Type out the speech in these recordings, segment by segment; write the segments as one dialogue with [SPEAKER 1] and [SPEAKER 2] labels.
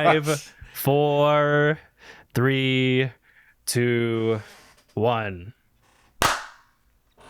[SPEAKER 1] 5, 4, 3, 2, 1.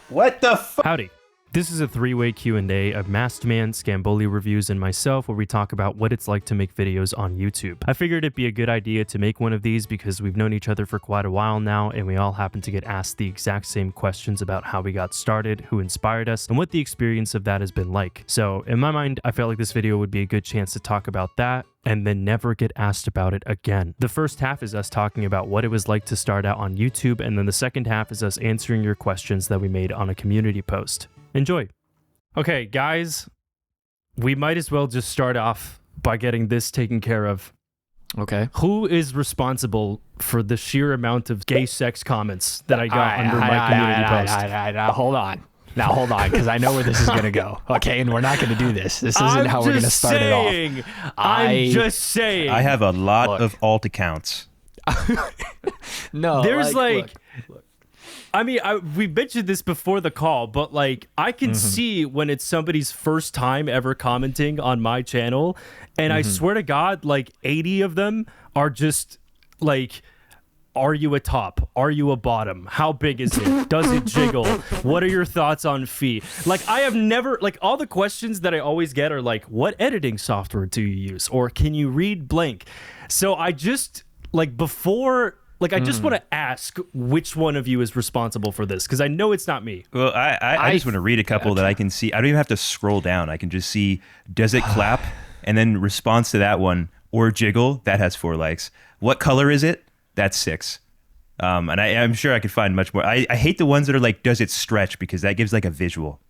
[SPEAKER 2] What the fuck?
[SPEAKER 1] Howdy. This is a three-way Q&A of Masked Man, Scamboli Reviews, and myself, where we talk about what it's like to make videos on YouTube. I figured it'd be a good idea to make one of these because we've known each other for quite a while now, and we all happen to get asked the exact same questions about how we got started, who inspired us, and what the experience of that has been like. So in my mind, I felt like this video would be a good chance to talk about that, and then never get asked about it again. The first half is us talking about what it was like to start out on YouTube, and then the second half is us answering your questions that we made on a community post. Enjoy. Okay, guys, we might as well just start off by getting this taken care of.
[SPEAKER 3] Okay.
[SPEAKER 1] Who is responsible for the sheer amount of gay sex comments that I got under my community post?
[SPEAKER 3] Hold on. Now, hold on, because I know where this is going to go. Okay, and we're not going to do this. This isn't how we're going to start it off.
[SPEAKER 1] I'm just saying.
[SPEAKER 2] I have a lot of alt accounts.
[SPEAKER 3] No,
[SPEAKER 1] there's
[SPEAKER 3] look.
[SPEAKER 1] I mean, we mentioned this before the call, but like I can see when it's somebody's first time ever commenting on my channel, and I swear to God, like 80 of them are just like, are you a top? Are you a bottom? How big is it? Does it jiggle? What are your thoughts on feet? Like I have never, like all the questions that I always get are like, what editing software do you use? Or can you read blank? So I just like before... Like, I just want to ask which one of you is responsible for this, because I know it's not me.
[SPEAKER 2] Well, I just want to read a couple that I can see. I don't even have to scroll down. I can just see, does it clap? And then response to that one, or jiggle, that has 4 likes. What color is it? That's 6. And I'm sure I could find much more. I hate the ones that are like, does it stretch? Because that gives like a visual.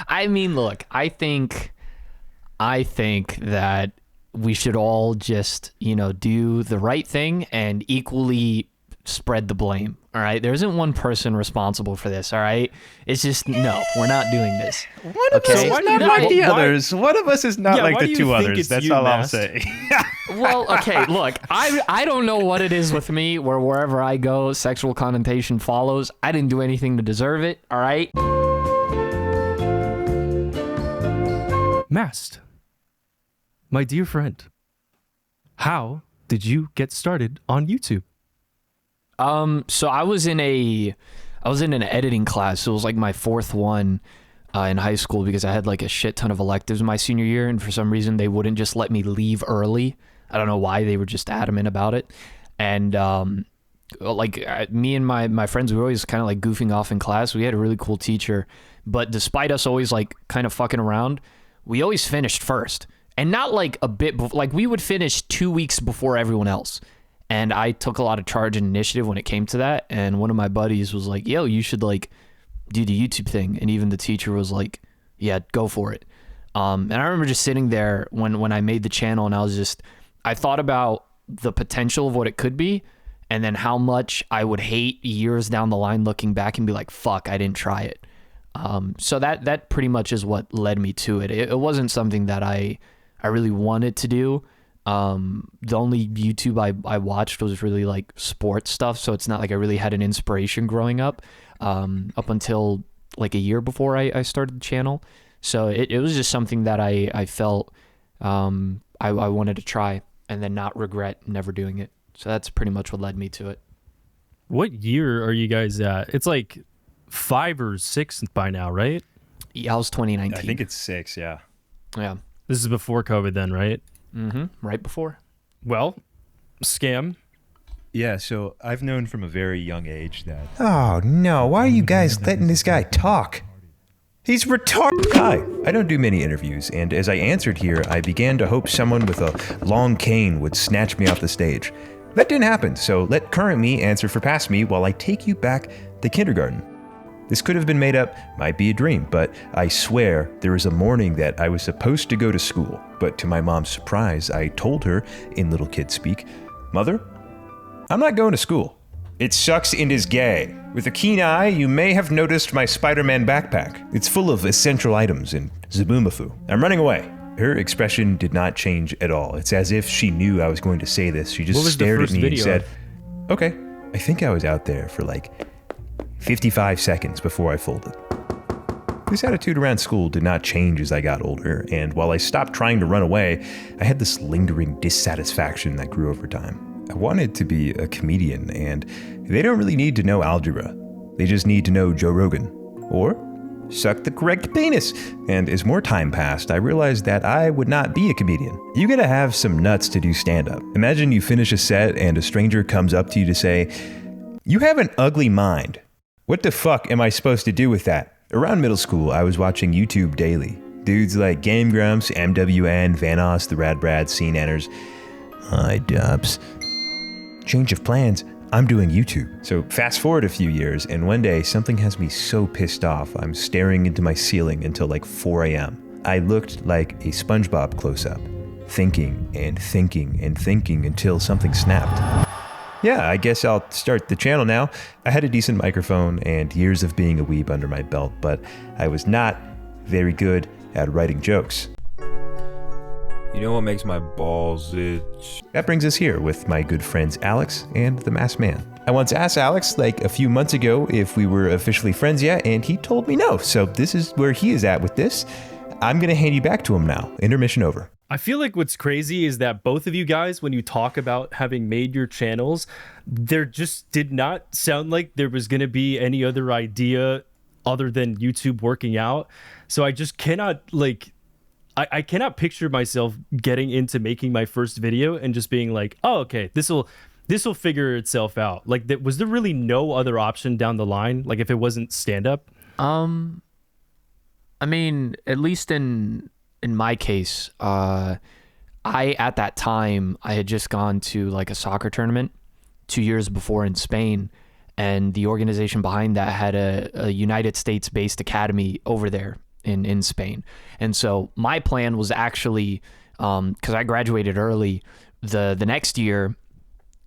[SPEAKER 3] I mean, look, I think that we should all just, do the right thing and equally spread the blame. All right. There isn't one person responsible for this. All right. It's just, no, we're not doing this.
[SPEAKER 2] One of us is not like the others. One of us is not like the two others. That's all I'll say.
[SPEAKER 3] Well, okay, look, I don't know what it is with me where wherever I go, sexual connotation follows. I didn't do anything to deserve it. All right.
[SPEAKER 1] Masked. My dear friend, how did you get started on YouTube?
[SPEAKER 3] So I was in an editing class. So it was like my 4th one in high school because I had like a shit ton of electives my senior year, and for some reason they wouldn't just let me leave early. I don't know why, they were just adamant about it. And me and my friends, we were always kind of like goofing off in class. We had a really cool teacher, but despite us always like kind of fucking around, we always finished first. And not like a bit, like we would finish 2 weeks before everyone else. And I took a lot of charge and initiative when it came to that. And one of my buddies was like, yo, you should like do the YouTube thing. And even the teacher was like, yeah, go for it. And I remember just sitting there when I made the channel, and I thought about the potential of what it could be, and then how much I would hate years down the line looking back and be like, fuck, I didn't try it. So that pretty much is what led me to it. It wasn't something that I really wanted to do. The only YouTube I watched was really like sports stuff, so it's not like I really had an inspiration growing up until like a year before I started the channel. So it was just something that I felt I wanted to try and then not regret never doing it. So that's pretty much what led me to it.
[SPEAKER 1] What year are you guys at? It's like 5 or 6 by now, right?
[SPEAKER 3] Yeah, I was 2019.
[SPEAKER 2] I think it's 6, yeah.
[SPEAKER 3] Yeah.
[SPEAKER 1] This is before COVID then, right?
[SPEAKER 3] Mm-hmm. Right before.
[SPEAKER 1] Well, Scam.
[SPEAKER 2] Yeah, so I've known from a very young age that...
[SPEAKER 4] Oh, no. Why are you guys letting this guy talk? He's retarded. Hi, I don't do many interviews, and as I answered here, I began to hope someone with a long cane would snatch me off the stage. That didn't happen, so let current me answer for past me while I take you back to kindergarten. This could have been made up, might be a dream, but I swear there was a morning that I was supposed to go to school, but to my mom's surprise, I told her, in little kid speak, "Mother, I'm not going to school. It sucks and is gay. With a keen eye, you may have noticed my Spider-Man backpack. It's full of essential items and zaboomafoo. I'm running away." Her expression did not change at all. It's as if she knew I was going to say this. She just stared at me and said, "Okay." I think I was out there for like 55 seconds before I folded. This attitude around school did not change as I got older, and while I stopped trying to run away, I had this lingering dissatisfaction that grew over time. I wanted to be a comedian, and they don't really need to know algebra. They just need to know Joe Rogan. Or suck the correct penis. And as more time passed, I realized that I would not be a comedian. You gotta have some nuts to do stand-up. Imagine you finish a set and a stranger comes up to you to say, "You have an ugly mind. What the fuck am I supposed to do with that?" Around middle school, I was watching YouTube daily. Dudes like Game Grumps, MWN, Vanos, The Rad Brad, Scene Enters. Hi, Dubs. Change of plans. I'm doing YouTube. So fast forward a few years, and one day something has me so pissed off, I'm staring into my ceiling until like 4 a.m. I looked like a SpongeBob close-up, thinking and thinking and thinking until something snapped. Yeah, I guess I'll start the channel now. I had a decent microphone and years of being a weeb under my belt, but I was not very good at writing jokes.
[SPEAKER 5] You know what makes my balls itch?
[SPEAKER 4] That brings us here with my good friends Alex and the Masked Man. I once asked Alex like a few months ago if we were officially friends yet, and he told me no. So this is where he is at with this. I'm going to hand you back to him now. Intermission over.
[SPEAKER 1] I feel like what's crazy is that both of you guys, when you talk about having made your channels, there just did not sound like there was going to be any other idea other than YouTube working out. So I just cannot I cannot picture myself getting into making my first video and just being like, oh, okay, this will figure itself out. Like, was there really no other option down the line? Like, if it wasn't stand up?
[SPEAKER 3] I mean, at least in my case, I at that time I had just gone to like a soccer tournament 2 years before in Spain, and the organization behind that had a United States based academy over there in Spain. And so my plan was actually, because I graduated early, the next year,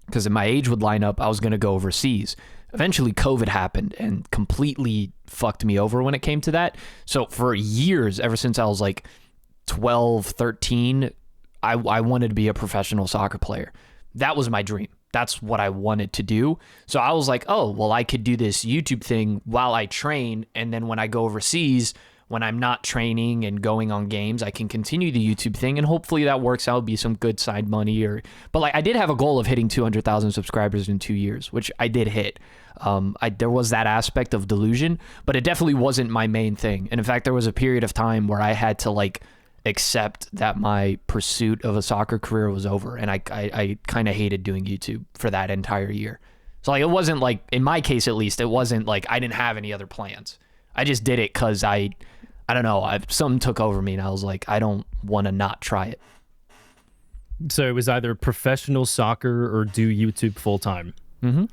[SPEAKER 3] because my age would line up, I was going to go overseas. Eventually COVID happened and completely fucked me over when it came to that. So for years, ever since I was like 12, 13, I wanted to be a professional soccer player. That was my dream. That's what I wanted to do. So I was like, oh, well, I could do this YouTube thing while I train. And then when I go overseas, when I'm not training and going on games, I can continue the YouTube thing, and hopefully that works out, be some good side money. But like, I did have a goal of hitting 200,000 subscribers in 2 years, which I did hit. There was that aspect of delusion, but it definitely wasn't my main thing. And in fact, there was a period of time where I had to like accept that my pursuit of a soccer career was over, and I kind of hated doing YouTube for that entire year. So like, it wasn't like, in my case at least, it wasn't like I didn't have any other plans. I just did it because I don't know, something took over me, and I was like, I don't want to not try it.
[SPEAKER 1] So it was either professional soccer or do YouTube full time.
[SPEAKER 3] Mm-hmm.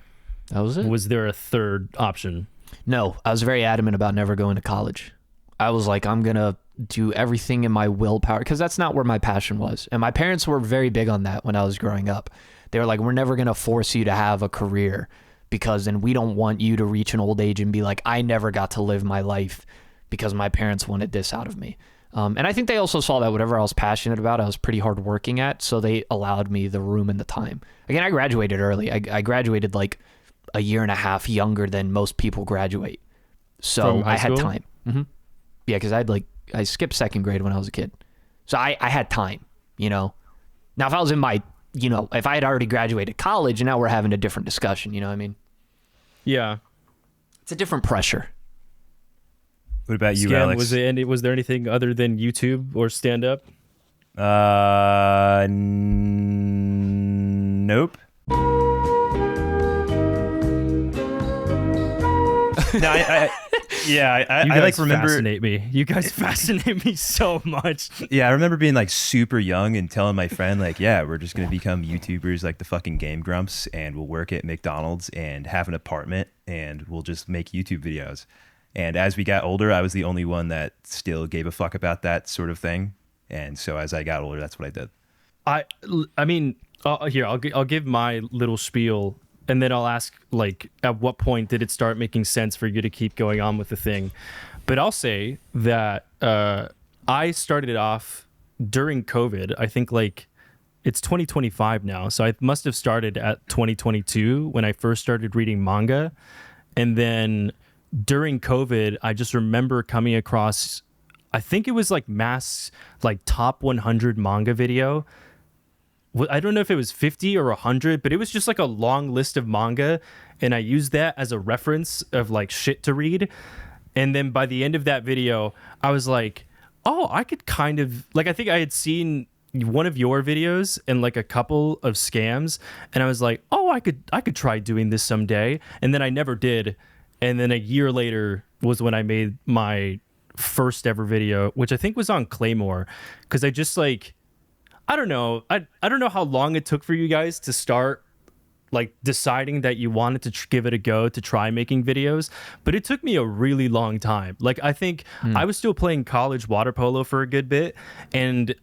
[SPEAKER 3] That was it.
[SPEAKER 1] Was there a third option?
[SPEAKER 3] No, I was very adamant about never going to college. I was like, I'm going to do everything in my willpower, because that's not where my passion was. And my parents were very big on that when I was growing up. They were like, we're never going to force you to have a career, because then we don't want you to reach an old age and be like, I never got to live my life because my parents wanted this out of me. And I think they also saw that whatever I was passionate about, I was pretty hard working at, so they allowed me the room and the time. Again, I graduated early. I graduated like a year and a half younger than most people graduate. So I had time. Mm-hmm. Yeah, because I skipped second grade when I was a kid. So I had time, you know. Now, if I was in my, you know, if I had already graduated college, and now we're having a different discussion, you know what I mean?
[SPEAKER 1] Yeah.
[SPEAKER 3] It's a different pressure.
[SPEAKER 2] What about you,
[SPEAKER 1] Scam,
[SPEAKER 2] Alex?
[SPEAKER 1] was there anything other than YouTube or stand up?
[SPEAKER 2] Nope. No, I like remember.
[SPEAKER 1] Fascinate me. You guys fascinate me so much.
[SPEAKER 2] Yeah, I remember being like super young and telling my friend like, yeah, we're just gonna become YouTubers like the fucking Game Grumps, and we'll work at McDonald's and have an apartment, and we'll just make YouTube videos. And as we got older, I was the only one that still gave a fuck about that sort of thing. And so as I got older, that's what I did.
[SPEAKER 1] I mean, here, I'll give my little spiel, and then I'll ask, like, at what point did it start making sense for you to keep going on with the thing? But I'll say that I started off during COVID. I think, like, it's 2025 now, so I must have started at 2022 when I first started reading manga. And then during COVID, I just remember coming across, I think it was like Mask's like top 100 manga video. I don't know if it was 50 or 100, but it was just like a long list of manga, and I used that as a reference of like shit to read. And then by the end of that video, I was like, oh, I could kind of like, I think I had seen one of your videos and like a couple of scams, and I was like, oh, I could try doing this someday. And then I never did. And then a year later was when I made my first ever video, which I think was on Claymore, because I just like, I don't know. I don't know how long it took for you guys to start like deciding that you wanted to give it a go to try making videos, but it took me a really long time. Like I think I was still playing college water polo for a good bit, and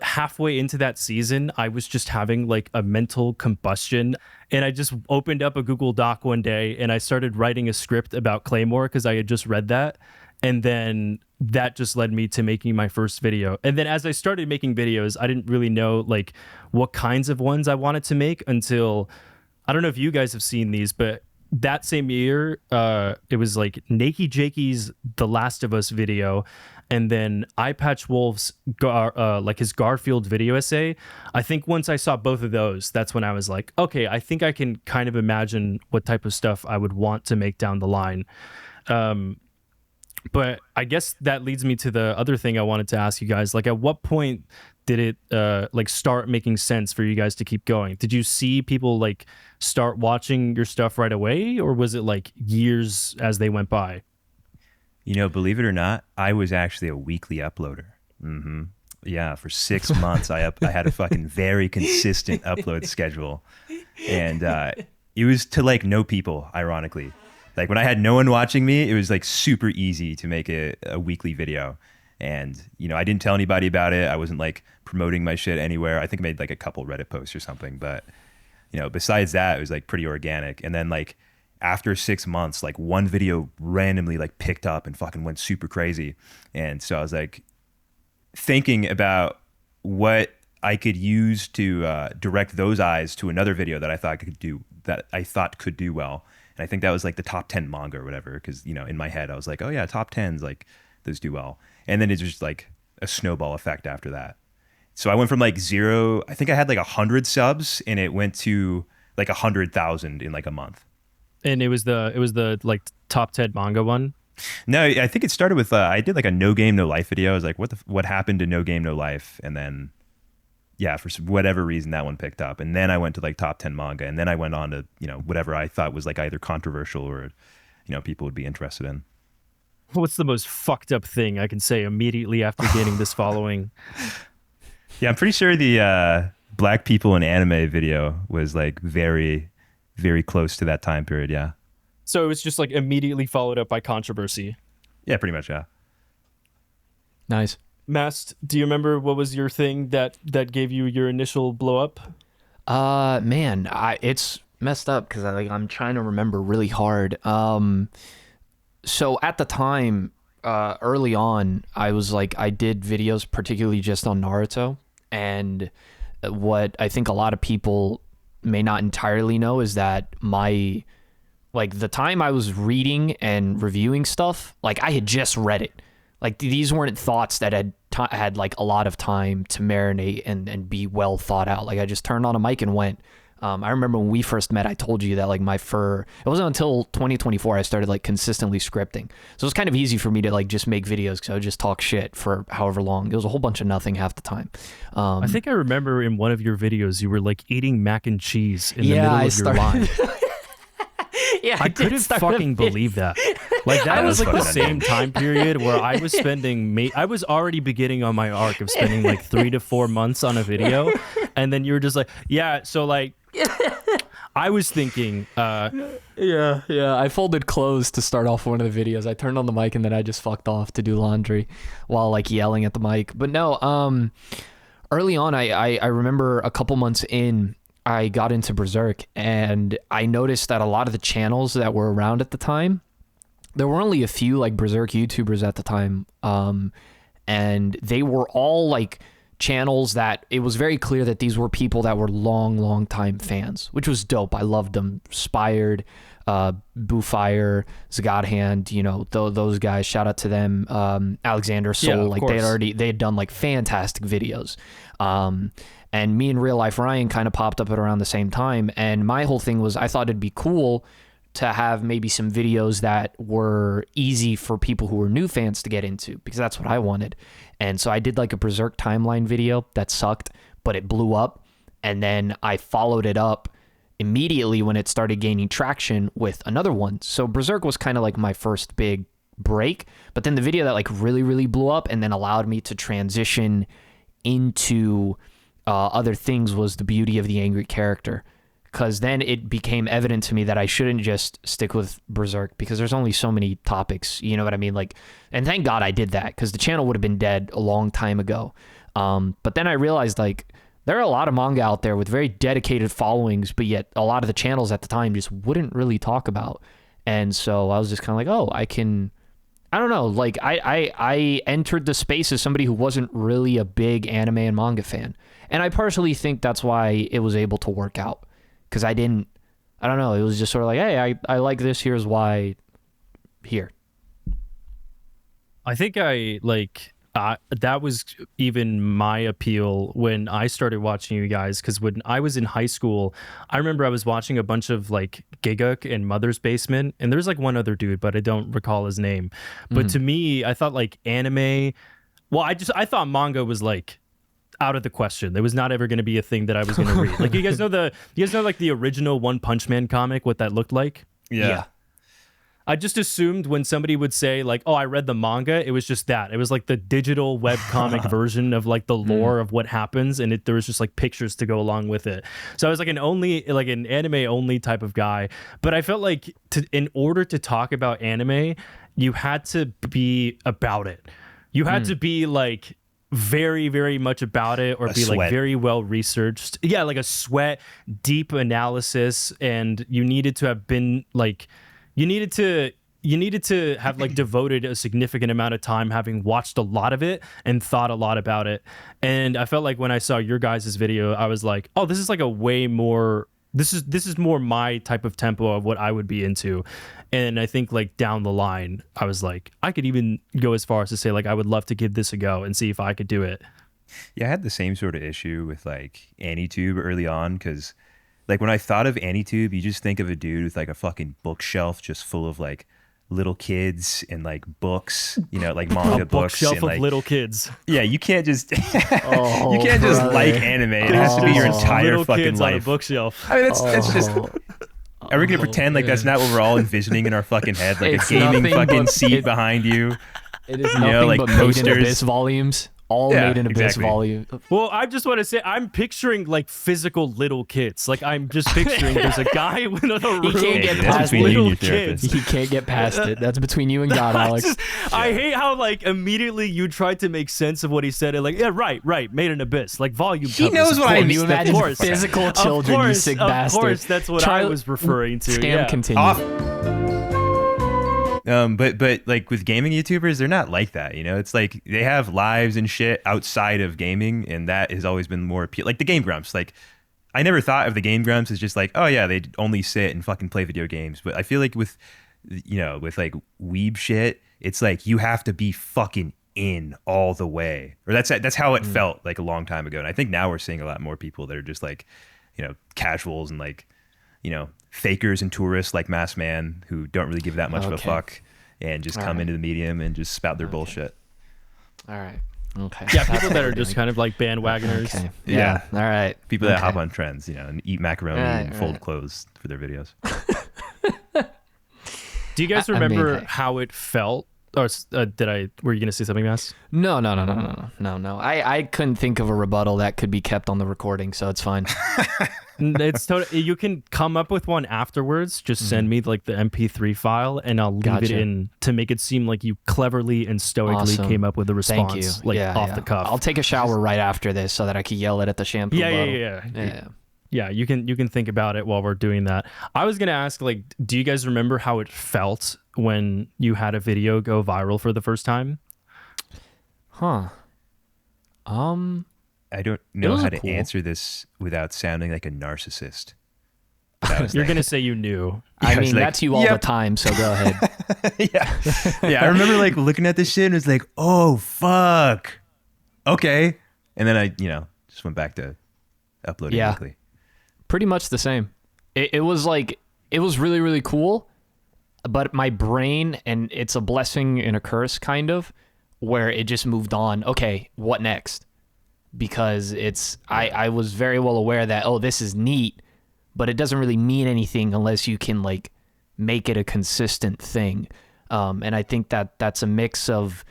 [SPEAKER 1] halfway into that season I was just having like a mental combustion, and I just opened up a Google Doc one day and I started writing a script about Claymore because I had just read that, and then that just led me to making my first video. And then as I started making videos, I didn't really know like what kinds of ones I wanted to make until, I don't know if you guys have seen these, but that same year, it was like Nakey Jakey's The Last of Us video, and then Eye Patch Wolf's like his Garfield video essay. I think once I saw both of those, that's when I was like, okay, I think I can kind of imagine what type of stuff I would want to make down the line. But I guess that leads me to the other thing I wanted to ask you guys. Like, at what point did it like start making sense for you guys to keep going? Did you see people like start watching your stuff right away, or was it like years as they went by?
[SPEAKER 2] You know, believe it or not, I was actually a weekly uploader. Yeah, for 6 months, I had a fucking very consistent upload schedule, and it was to like no people. Ironically, like when I had no one watching me, it was like super easy to make a weekly video. And, you know, I didn't tell anybody about it. I wasn't like promoting my shit anywhere. I think I made like a couple Reddit posts or something. But, you know, besides that, it was like pretty organic. And then like after 6 months, like one video randomly like picked up and fucking went super crazy. And so I was like thinking about what I could use to direct those eyes to another video that I thought could do well. And I think that was like the top 10 manga or whatever. Because, you know, in my head, I was like, oh yeah, top 10s, like those do well. And then it's just like a snowball effect after that. So I went from like 0, I think I had like 100 subs, and it went to like 100,000 in like a month.
[SPEAKER 1] And it was the like top 10 manga one.
[SPEAKER 2] No, I think it started with I did like a No Game No Life video. I was like, what happened to No Game No Life? And then yeah, for whatever reason that one picked up. And then I went to like top 10 manga, and then I went on to, you know, whatever I thought was like either controversial or, you know, people would be interested in.
[SPEAKER 1] What's the most fucked up thing I can say immediately after gaining this following?
[SPEAKER 2] Yeah, I'm pretty sure the Black People in Anime video was like very, very close to that time period. Yeah.
[SPEAKER 1] So it was just like immediately followed up by controversy.
[SPEAKER 2] Yeah, pretty much. Yeah.
[SPEAKER 3] Nice.
[SPEAKER 1] Mast, do you remember what was your thing that gave you your initial blow up?
[SPEAKER 3] Man, it's messed up because I'm trying to remember really hard. So at the time, early on, I was like, I did videos particularly just on Naruto. And what I think a lot of people may not entirely know is that the time I was reading and reviewing stuff, like I had just read it. Like these weren't thoughts that had like a lot of time to marinate and be well thought out. Like I just turned on a mic and went. I remember when we first met, I told you that like it wasn't until 2024 I started like consistently scripting. So it was kind of easy for me to like just make videos because I would just talk shit for however long. It was a whole bunch of nothing half the time.
[SPEAKER 1] I think I remember in one of your videos you were like eating mac and cheese in the middle of your line.
[SPEAKER 3] Yeah,
[SPEAKER 1] I couldn't fucking believe that. Like that was like the same time period where I was I was already beginning on my arc of spending like 3 to 4 months on a video, and then you were just like, yeah, so like I was thinking
[SPEAKER 3] yeah, I folded clothes to start off one of the videos. I turned on the mic and then I just fucked off to do laundry while like yelling at the mic. But no, early on I remember a couple months in, I got into Berserk, and I noticed that a lot of the channels that were around at the time, there were only a few like Berserk YouTubers at the time, and they were all like channels that it was very clear that these were people that were long time fans, which was dope. I loved them. Inspired, Boofire, Zagodhand, you know, those guys. Shout out to them. Alexander Soul,
[SPEAKER 1] Yeah, of
[SPEAKER 3] like
[SPEAKER 1] course.
[SPEAKER 3] they had done like fantastic videos. And me and Real Life Ryan kind of popped up at around the same time. And my whole thing was I thought it'd be cool to have maybe some videos that were easy for people who were new fans to get into, because that's what I wanted. And so I did like a Berserk timeline video that sucked, but it blew up. And then I followed it up immediately when it started gaining traction with another one. So Berserk was kind of like my first big break, but then the video that like really, really blew up and then allowed me to transition into other things was the beauty of the angry character. Because then it became evident to me that I shouldn't just stick with Berserk, because there's only so many topics, you know what I mean? Like, and thank God I did that, because the channel would have been dead a long time ago. But then I realized, like, there are a lot of manga out there with very dedicated followings, but yet a lot of the channels at the time just wouldn't really talk about. And so I was just kind of like, oh, I don't know. Like, I entered the space as somebody who wasn't really a big anime and manga fan. And I partially think that's why it was able to work out. Because I don't know, it was just sort of like, hey, I like this, here's why, here.
[SPEAKER 1] I think that was even my appeal when I started watching you guys, because when I was in high school, I remember I was watching a bunch of like Giguk and Mother's Basement, and there's like one other dude, but I don't recall his name. But to me, I thought like anime, well, I thought manga was like out of the question. There was not ever going to be a thing that I was going to read. Like, you guys know like the original One Punch Man comic, what that looked like?
[SPEAKER 2] Yeah.
[SPEAKER 1] I just assumed when somebody would say like, oh, I read the manga, it was just that. It was like the digital web comic version of like the lore of what happens, and there was just like pictures to go along with it. So I was like an anime only type of guy. But I felt like in order to talk about anime, you had to be about it. You had to be like very, very much about it, or be like very well researched. Yeah, like a sweat, deep analysis, and you needed to have been like, you needed to have like devoted a significant amount of time having watched a lot of it and thought a lot about it. And I felt like when I saw your guys' video, I was like, oh, this is like a way more, this is more my type of tempo of what I would be into. And I think like down the line, I was like, I could even go as far as to say like, I would love to give this a go and see if I could do it.
[SPEAKER 2] Yeah, I had the same sort of issue with like Anitube early on, because like when I thought of Anitube, you just think of a dude with like a fucking bookshelf just full of like little kids and like books, you know, like manga books.
[SPEAKER 1] Bookshelf
[SPEAKER 2] and,
[SPEAKER 1] of
[SPEAKER 2] like,
[SPEAKER 1] little kids.
[SPEAKER 2] Yeah, you can't just you can't just like anime. It has to be your entire
[SPEAKER 1] little
[SPEAKER 2] fucking
[SPEAKER 1] kids on a
[SPEAKER 2] life.
[SPEAKER 1] bookshelf.
[SPEAKER 2] I mean, that's just. Are we gonna pretend like that's not what we're all envisioning in our fucking head? Like
[SPEAKER 3] It's
[SPEAKER 2] a gaming
[SPEAKER 3] nothing
[SPEAKER 2] fucking
[SPEAKER 3] but-
[SPEAKER 2] seat behind you.
[SPEAKER 3] It is
[SPEAKER 2] You
[SPEAKER 3] nothing
[SPEAKER 2] know, like
[SPEAKER 3] but made in
[SPEAKER 2] posters.
[SPEAKER 3] Abyss volumes. All
[SPEAKER 2] Yeah,
[SPEAKER 3] made in Abyss
[SPEAKER 2] exactly.
[SPEAKER 3] volume.
[SPEAKER 1] Well, I just want to say I'm picturing like physical little kids. Like I'm just picturing there's a guy with a room.
[SPEAKER 3] He can't get
[SPEAKER 2] Hey, that's
[SPEAKER 3] past
[SPEAKER 2] between you and
[SPEAKER 1] little
[SPEAKER 2] your
[SPEAKER 1] kids.
[SPEAKER 2] therapist.
[SPEAKER 3] He can't get past it. That's between you and God, Alex.
[SPEAKER 1] I hate how like immediately you tried to make sense of what he said. And like, yeah, right, made in Abyss, like volume.
[SPEAKER 2] He
[SPEAKER 1] covers,
[SPEAKER 2] knows
[SPEAKER 1] of
[SPEAKER 2] what I
[SPEAKER 1] course.
[SPEAKER 2] mean.
[SPEAKER 3] You
[SPEAKER 2] Of
[SPEAKER 3] imagine
[SPEAKER 1] course.
[SPEAKER 3] physical
[SPEAKER 1] Of
[SPEAKER 3] children, you
[SPEAKER 1] course,
[SPEAKER 3] sick
[SPEAKER 1] of
[SPEAKER 3] bastard.
[SPEAKER 1] course, that's what I was referring to.
[SPEAKER 3] Scam
[SPEAKER 1] Yeah.
[SPEAKER 3] continue.
[SPEAKER 2] But like with gaming YouTubers, they're not like that. You know, it's like they have lives and shit outside of gaming, and that has always been more appeal. Like the Game Grumps. Like I never thought of the Game Grumps as just like, oh yeah, they only sit and fucking play video games. But I feel like with like weeb shit, it's like you have to be fucking in all the way, or that's how it felt like a long time ago. And I think now we're seeing a lot more people that are just like, you know, casuals and like, you know, fakers and tourists like Mass Man who don't really give that much of a
[SPEAKER 3] Okay.
[SPEAKER 2] fuck and just come into the medium and just spout their bullshit.
[SPEAKER 3] All right. Okay.
[SPEAKER 1] Yeah, people that are just kind of like bandwagoners.
[SPEAKER 3] Okay.
[SPEAKER 2] Yeah.
[SPEAKER 3] All right.
[SPEAKER 2] People that
[SPEAKER 3] Okay.
[SPEAKER 2] hop on trends, you know, and eat macaroni
[SPEAKER 3] Right,
[SPEAKER 2] and fold
[SPEAKER 3] right.
[SPEAKER 2] clothes for their videos.
[SPEAKER 1] Do you guys
[SPEAKER 3] I mean,
[SPEAKER 1] remember
[SPEAKER 3] hey.
[SPEAKER 1] how it felt? Or were you gonna say something, Mass?
[SPEAKER 3] No. I couldn't think of a rebuttal that could be kept on the recording, so it's fine.
[SPEAKER 1] It's totally. You can come up with one afterwards. Just send me like the MP3 file, and I'll leave it
[SPEAKER 3] Gotcha.
[SPEAKER 1] in to make it seem like you cleverly and stoically
[SPEAKER 3] Awesome.
[SPEAKER 1] came up with a response,
[SPEAKER 3] Thank you.
[SPEAKER 1] like
[SPEAKER 3] yeah,
[SPEAKER 1] off
[SPEAKER 3] yeah.
[SPEAKER 1] the cuff.
[SPEAKER 3] I'll take a shower right after this so that I can yell it at the shampoo
[SPEAKER 1] yeah,
[SPEAKER 3] bottle.
[SPEAKER 1] yeah. Yeah, you can think about it while we're doing that. I was gonna ask, like, do you guys remember how it felt when you had a video go viral for the first time?
[SPEAKER 3] Huh.
[SPEAKER 2] I don't know
[SPEAKER 3] was
[SPEAKER 2] how to
[SPEAKER 3] cool.
[SPEAKER 2] answer this without sounding like a narcissist.
[SPEAKER 1] You're gonna say you knew.
[SPEAKER 3] I
[SPEAKER 2] Yeah,
[SPEAKER 3] mean,
[SPEAKER 2] it's like,
[SPEAKER 3] that's you all the
[SPEAKER 2] yep.
[SPEAKER 3] time, so go ahead.
[SPEAKER 2] Yeah. I remember like looking at this shit and it was like, oh fuck, okay. And then I just went back to uploading
[SPEAKER 3] Yeah.
[SPEAKER 2] weekly.
[SPEAKER 3] Pretty much the same. It was like, it was really, really cool, but my brain, and it's a blessing and a curse kind of, where it just moved on. Okay, what next? Because I was very well aware that, oh, this is neat, but it doesn't really mean anything unless you can like make it a consistent thing. And I think that that's a mix of,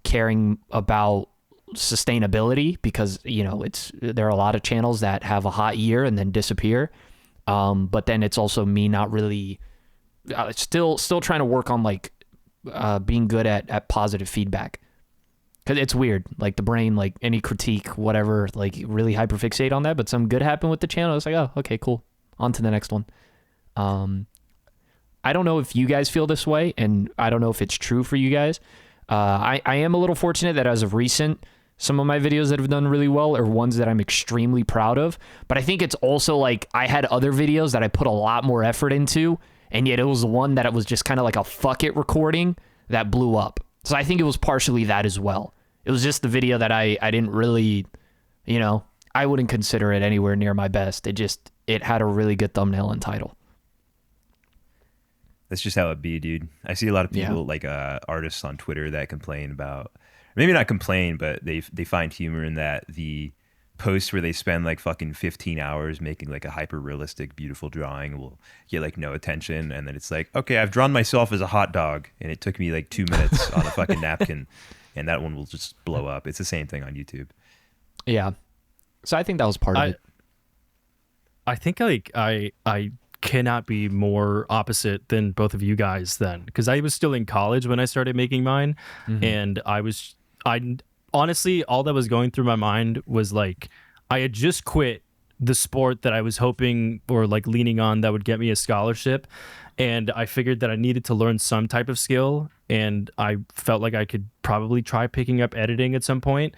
[SPEAKER 3] caring about sustainability, because, there are a lot of channels that have a hot year and then disappear. But then it's also me not really, still trying to work on like, being good at positive feedback. Cause it's weird, like the brain, like any critique, whatever, like really hyperfixate on that, but some good happened with the channel. It's like, oh, okay, cool. On to the next one. I don't know if you guys feel this way, and I don't know if it's true for you guys. I am a little fortunate that as of recent, some of my videos that have done really well are ones that I'm extremely proud of. But I think it's also like I had other videos that I put a lot more effort into, and yet it was the one that it was just kind of like a fuck it recording that blew up. So I think it was partially that as well. It was just the video that I didn't really, I wouldn't consider it anywhere near my best. It had a really good thumbnail and title.
[SPEAKER 2] That's just how it be, dude. I see a lot of people like artists on Twitter that complain about, maybe not complain, but they find humor in that the posts where they spend like fucking 15 hours making like a hyper realistic, beautiful drawing will get like no attention. And then it's like, okay, I've drawn myself as a hot dog and it took me like 2 minutes on a fucking napkin, and that one will just blow up. It's the same thing on YouTube.
[SPEAKER 3] Yeah. So I think that was part of it.
[SPEAKER 1] I think like I cannot be more opposite than both of you guys then, because I was still in college when I started making mine. And I honestly, all that was going through my mind was like, I had just quit the sport that I was hoping or like leaning on that would get me a scholarship. And I figured that I needed to learn some type of skill. And I felt like I could probably try picking up editing at some point.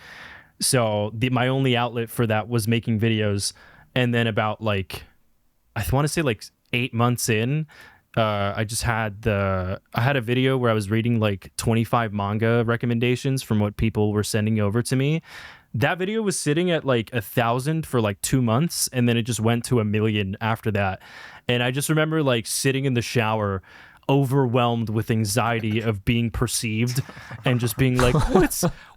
[SPEAKER 1] So my only outlet for that was making videos. And then about like, I want to say like 8 months in, I had a video where I was reading like 25 manga recommendations from what people were sending over to me. That video was sitting at like 1,000 for like 2 months, and then it just went to 1 million after that. And I just remember like sitting in the shower overwhelmed with anxiety of being perceived and just being like,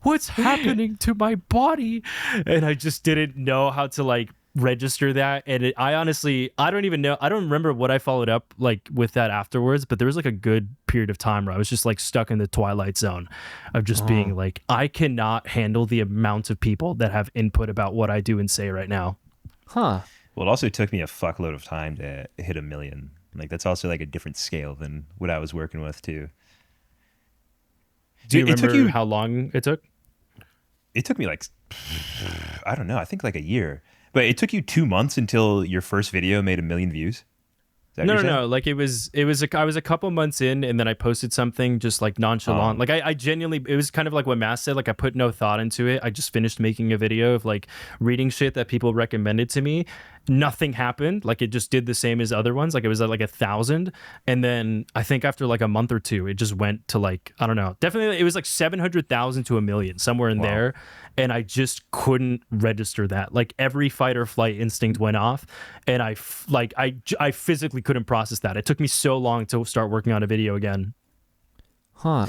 [SPEAKER 1] what's happening to my body? And I just didn't know how to like register that. And I honestly, I don't even know, I don't remember what I followed up like with that afterwards, but there was like a good period of time where I was just like stuck in the twilight zone of just being like, I cannot handle the amount of people that have input about what I do and say right now.
[SPEAKER 3] Huh.
[SPEAKER 2] Well, it also took me a fuckload of time to hit 1 million. Like that's also like a different scale than what I was working with too.
[SPEAKER 1] Do you
[SPEAKER 2] It took
[SPEAKER 1] remember how long it took?
[SPEAKER 2] It took me like, I don't know, I think like a year. But it took you 2 months until your first video made 1 million views? Is that what you're saying?
[SPEAKER 1] No. Like I was a couple months in, and then I posted something just like nonchalant. Like I genuinely, it was kind of like what Matt said. Like I put no thought into it. I just finished making a video of like reading shit that people recommended to me. Nothing happened. Like it just did the same as other ones. Like it was at like 1,000. And then I think after like a month or two, it just went to like, I don't know, definitely it was like 700,000 to 1 million, somewhere in there. And I just couldn't register that. Like every fight or flight instinct went off, and I physically couldn't process that. It took me so long to start working on a video again.
[SPEAKER 3] Huh.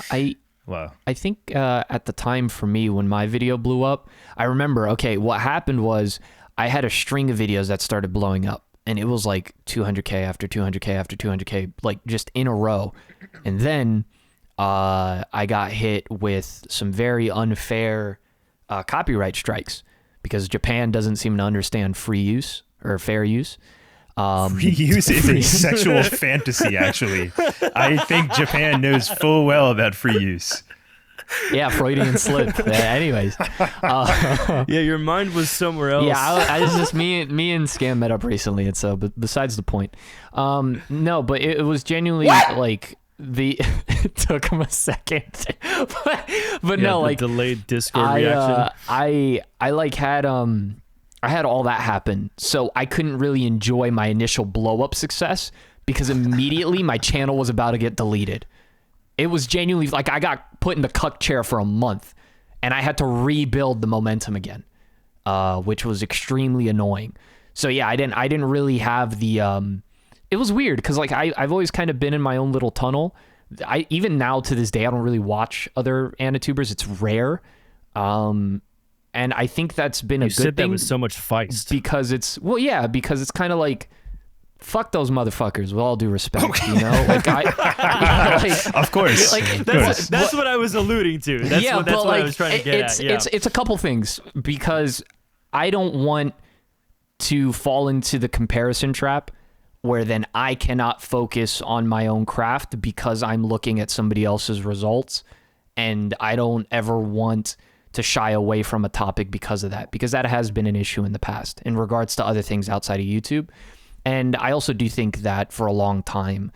[SPEAKER 2] Wow.
[SPEAKER 3] I think at the time for me, when my video blew up, I remember, okay, what happened was I had a string of videos that started blowing up, and it was like 200K after 200K after 200K, like just in a row. And then I got hit with some very unfair copyright strikes because Japan doesn't seem to understand free use or fair use.
[SPEAKER 2] Free use is a sexual fantasy, actually. I think Japan knows full well about free use.
[SPEAKER 3] Yeah, Freudian slip. Anyways.
[SPEAKER 1] Yeah, your mind was somewhere else.
[SPEAKER 3] Yeah, I was just me and Scam met up recently, and so, but besides the point. No, but it was genuinely like it took him a second, but
[SPEAKER 1] Yeah,
[SPEAKER 3] no,
[SPEAKER 1] the
[SPEAKER 3] like
[SPEAKER 1] delayed Discord reaction.
[SPEAKER 3] I like had I had all that happen. So I couldn't really enjoy my initial blow up success because immediately my channel was about to get deleted. It was genuinely like I got put in the cuck chair for a month and I had to rebuild the momentum again, which was extremely annoying. So yeah, I didn't really have the, it was weird because like I've always kind of been in my own little tunnel. Even now to this day, I don't really watch other anitubers. It's rare. And I think that's been a good
[SPEAKER 1] said
[SPEAKER 3] thing.
[SPEAKER 1] That was so much feist.
[SPEAKER 3] Because it's, well, yeah, because it's kind of like, fuck those motherfuckers with all due respect, you know? Like, like,
[SPEAKER 2] Of course.
[SPEAKER 3] Like,
[SPEAKER 1] That's what I was alluding to. That's
[SPEAKER 3] yeah,
[SPEAKER 1] what
[SPEAKER 3] but like,
[SPEAKER 1] I was trying to get at. Yeah.
[SPEAKER 3] It's a couple things because I don't want to fall into the comparison trap where then I cannot focus on my own craft because I'm looking at somebody else's results, and I don't ever want to shy away from a topic because of that, because that has been an issue in the past in regards to other things outside of YouTube. And I also do think that for a long time,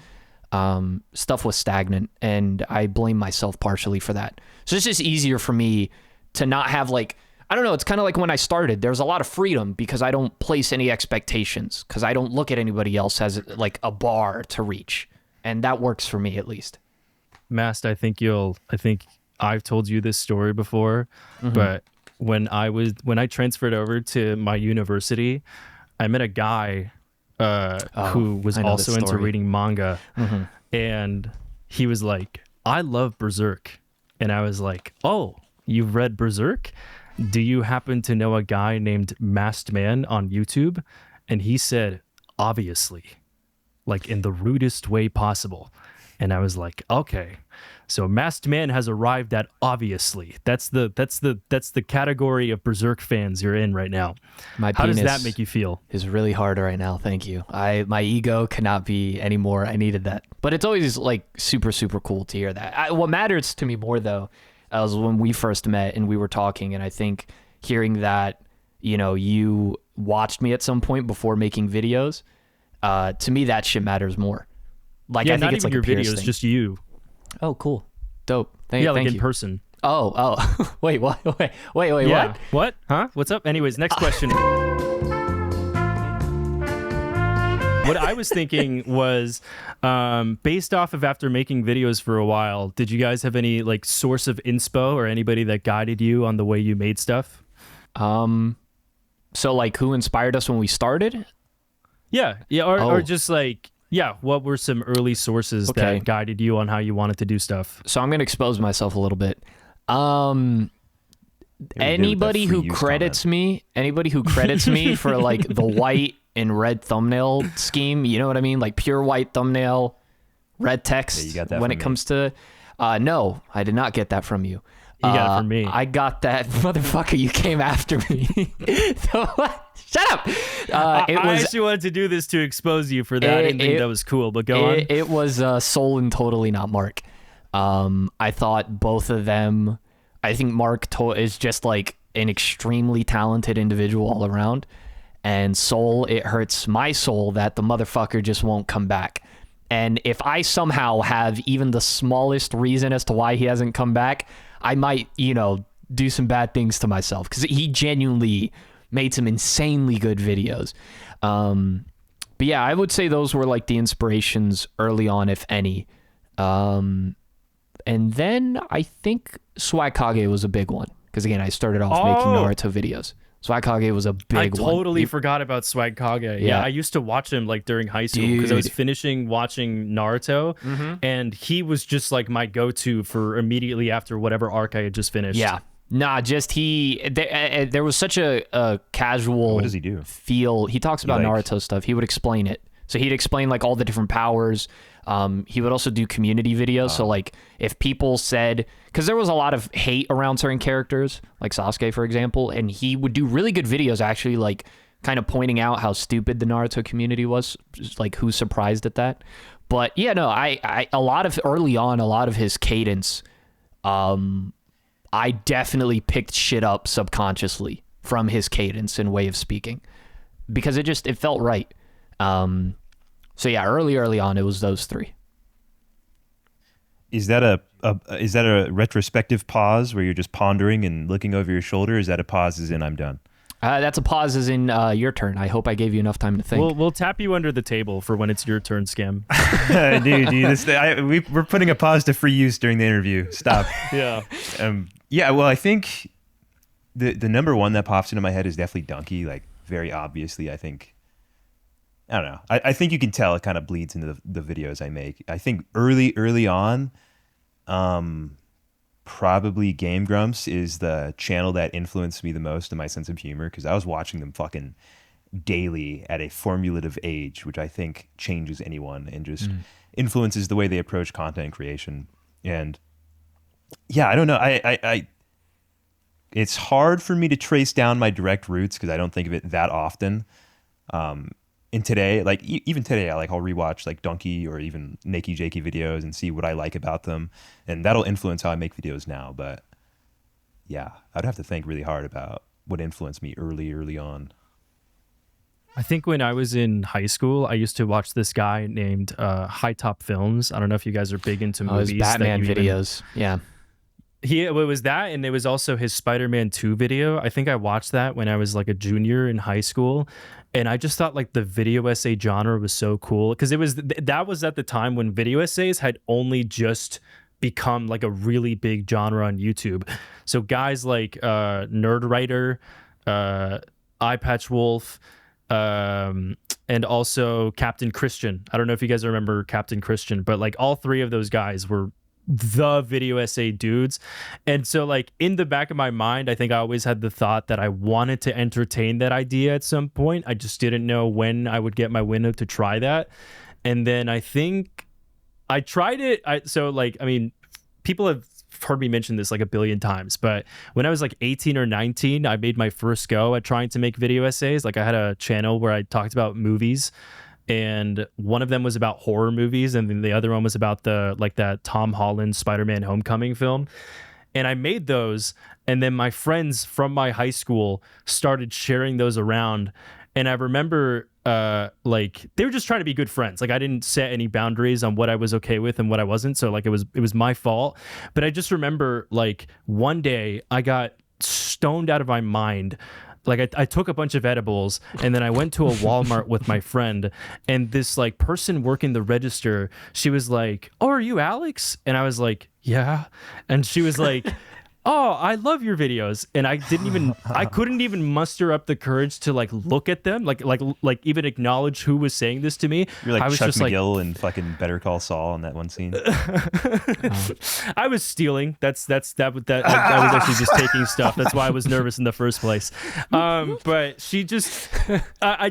[SPEAKER 3] stuff was stagnant, and I blame myself partially for that. So it's just easier for me to not have like, I don't know, it's kind of like when I started, there's a lot of freedom because I don't place any expectations because I don't look at anybody else as like a bar to reach. And that works for me at least.
[SPEAKER 1] Mast, I think I've told you this story before, but when I transferred over to my university, I met a guy who was also into reading manga, and he was like, I love Berserk. And I was like, oh, you've read Berserk? Do you happen to know a guy named Masked Man on YouTube? And he said, obviously, like in the rudest way possible. And I was like, okay, so Masked Man has arrived at obviously. That's the category of Berserk fans you're in right now.
[SPEAKER 3] My
[SPEAKER 1] How does
[SPEAKER 3] penis
[SPEAKER 1] that make you feel?
[SPEAKER 3] is really hard right now. Thank you. My ego cannot be anymore. I needed that. But it's always like super, super cool to hear that. What matters to me more though, was when we first met and we were talking, and I think hearing that, you know, you watched me at some point before making videos, to me that shit matters more. Like,
[SPEAKER 1] Yeah,
[SPEAKER 3] I think
[SPEAKER 1] not
[SPEAKER 3] it's
[SPEAKER 1] even
[SPEAKER 3] like
[SPEAKER 1] your
[SPEAKER 3] a
[SPEAKER 1] videos,
[SPEAKER 3] thing.
[SPEAKER 1] just you.
[SPEAKER 3] Oh, cool. Dope. Thank
[SPEAKER 1] Like in
[SPEAKER 3] you.
[SPEAKER 1] person.
[SPEAKER 3] Oh. Wait, what? Wait,
[SPEAKER 1] Yeah.
[SPEAKER 3] what?
[SPEAKER 1] What? Huh? What's up? Anyways, next question. What I was thinking was, based off of after making videos for a while, did you guys have any like source of inspo or anybody that guided you on the way you made stuff?
[SPEAKER 3] So like who inspired us when we started?
[SPEAKER 1] Yeah. Or just like, yeah, what were some early sources
[SPEAKER 3] Okay.
[SPEAKER 1] that guided you on how you wanted to do stuff?
[SPEAKER 3] So I'm going to expose myself a little bit.
[SPEAKER 4] free
[SPEAKER 3] Anybody who
[SPEAKER 4] use
[SPEAKER 3] credits me for like the white and red thumbnail scheme, you know what I mean? Like pure white thumbnail, red text.
[SPEAKER 2] Yeah, you got that
[SPEAKER 3] when
[SPEAKER 2] from
[SPEAKER 3] it comes to, no, I did not get that from you.
[SPEAKER 1] You got it from me.
[SPEAKER 3] I got that, motherfucker. You came after me. Shut up.
[SPEAKER 1] I actually wanted to do this to expose you for that. I didn't think that was cool, but go on.
[SPEAKER 3] It was Soul and totally not Mark. I thought both of them. I think Mark is just like an extremely talented individual all around, and Soul, it hurts my soul that the motherfucker just won't come back. And if I somehow have even the smallest reason as to why he hasn't come back, I might, do some bad things to myself, because he genuinely made some insanely good videos. But yeah, I would say those were like the inspirations early on, if any. And then I think Swagkage was a big one, because again, I started off making Naruto videos. Swagkage was a big one.
[SPEAKER 1] I totally forgot about Swagkage. Yeah, I used to watch him like during high school because I was finishing watching Naruto, and he was just like my go-to for immediately after whatever arc I had just finished.
[SPEAKER 3] Yeah. Nah, just there was such a casual
[SPEAKER 2] What does he do?
[SPEAKER 3] feel. He talks about Naruto stuff. He would explain it. So he'd explain like all the different powers. He would also do community videos. So like if people said, because there was a lot of hate around certain characters, like Sasuke, for example, and he would do really good videos actually like kind of pointing out how stupid the Naruto community was, just like who's surprised at that. But yeah, no, I a lot of his cadence, I definitely picked shit up subconsciously from his cadence and way of speaking, because it felt right. So yeah, early on, it was those three.
[SPEAKER 2] Is that a retrospective pause where you're just pondering and looking over your shoulder? Is that a pause as in I'm done?
[SPEAKER 3] That's a pause as in your turn. I hope I gave you enough time to think.
[SPEAKER 1] We'll tap you under the table for when it's your turn, Scam.
[SPEAKER 2] We're putting a pause to free use during the interview. Stop.
[SPEAKER 1] Yeah.
[SPEAKER 2] Yeah, well, I think the number one that pops into my head is definitely Donkey. Like, very obviously, I think. I don't know. I think you can tell it kind of bleeds into the videos I make. I think early on, probably Game Grumps is the channel that influenced me the most in my sense of humor, because I was watching them fucking daily at a formulative age, which I think changes anyone and just influences the way they approach content creation. And yeah, I don't know. I it's hard for me to trace down my direct roots because I don't think of it that often. And today, like even today, I'll rewatch like Donkey or even Nakey Jakey videos and see what I like about them, and that'll influence how I make videos now. But yeah, I'd have to think really hard about what influenced me early on.
[SPEAKER 1] I think when I was in high school, I used to watch this guy named High Top Films. I don't know if you guys are big into movies.
[SPEAKER 3] His Batman videos. Yeah.
[SPEAKER 1] It was that, and it was also his Spider-Man 2 video. I think I watched that when I was like a junior in high school, and I just thought like the video essay genre was so cool, because that was at the time when video essays had only just become like a really big genre on YouTube. So guys like Nerd Writer, Eye Patch Wolf, and also Captain Christian. I don't know if you guys remember Captain Christian, but like all three of those guys were the video essay dudes. And so like in the back of my mind, I think I always had the thought that I wanted to entertain that idea at some point. I just didn't know when I would get my window to try that. And then I think I tried it. People have heard me mention this like a billion times, but when I was like 18 or 19, I made my first go at trying to make video essays. Like I had a channel where I talked about movies, and one of them was about horror movies, and then the other one was about that Tom Holland Spider-Man Homecoming film. And I made those, and then my friends from my high school started sharing those around. And I remember they were just trying to be good friends. Like I didn't set any boundaries on what I was okay with and what I wasn't. So like it was my fault. But I just remember like one day I got stoned out of my mind. Like I took a bunch of edibles, and then I went to a Walmart with my friend, and this like person working the register, she was like, "Oh, are you Alex?" And I was like, "Yeah." And she was like, "Oh, I love your videos." And I couldn't even muster up the courage to like look at them, like even acknowledge who was saying this to me.
[SPEAKER 2] You're like
[SPEAKER 1] I was
[SPEAKER 2] Chuck
[SPEAKER 1] just
[SPEAKER 2] McGill in fucking Better Call Saul in that one scene.
[SPEAKER 1] I was stealing. I was actually just taking stuff. That's why I was nervous in the first place. But she just, I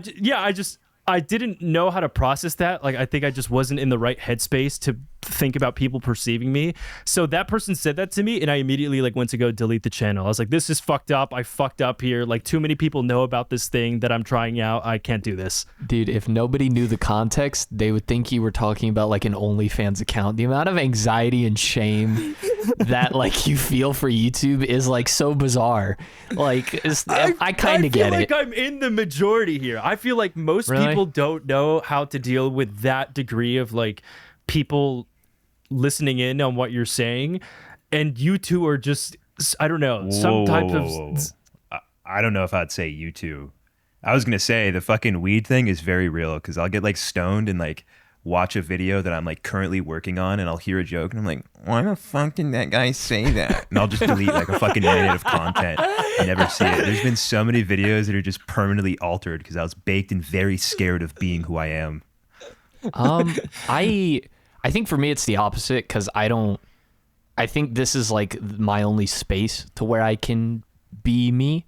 [SPEAKER 1] didn't know how to process that. Like, I think I just wasn't in the right headspace to think about people perceiving me. So that person said that to me, and I immediately like went to go delete the channel. I was like, this is fucked up. I fucked up here. Like, too many people know about this thing that I'm trying out. I can't do this.
[SPEAKER 3] Dude, if nobody knew the context, they would think you were talking about like an OnlyFans account. The amount of anxiety and shame that like you feel for YouTube is like so bizarre. Like I kind of get it.
[SPEAKER 1] I feel like I'm in the majority here. I feel like most people don't know how to deal with that degree of like people listening in on what you're saying, and you two are just, I don't know,
[SPEAKER 2] I don't know if I'd say you two. I was gonna say the fucking weed thing is very real, because I'll get like stoned and like watch a video that I'm like currently working on, and I'll hear a joke and I'm like, why the fuck did that guy say that? And I'll just delete like a fucking minute of content and never see it. There's been so many videos that are just permanently altered because I was baked and very scared of being who I am.
[SPEAKER 3] I think for me it's the opposite, because I think this is like my only space to where I can be me.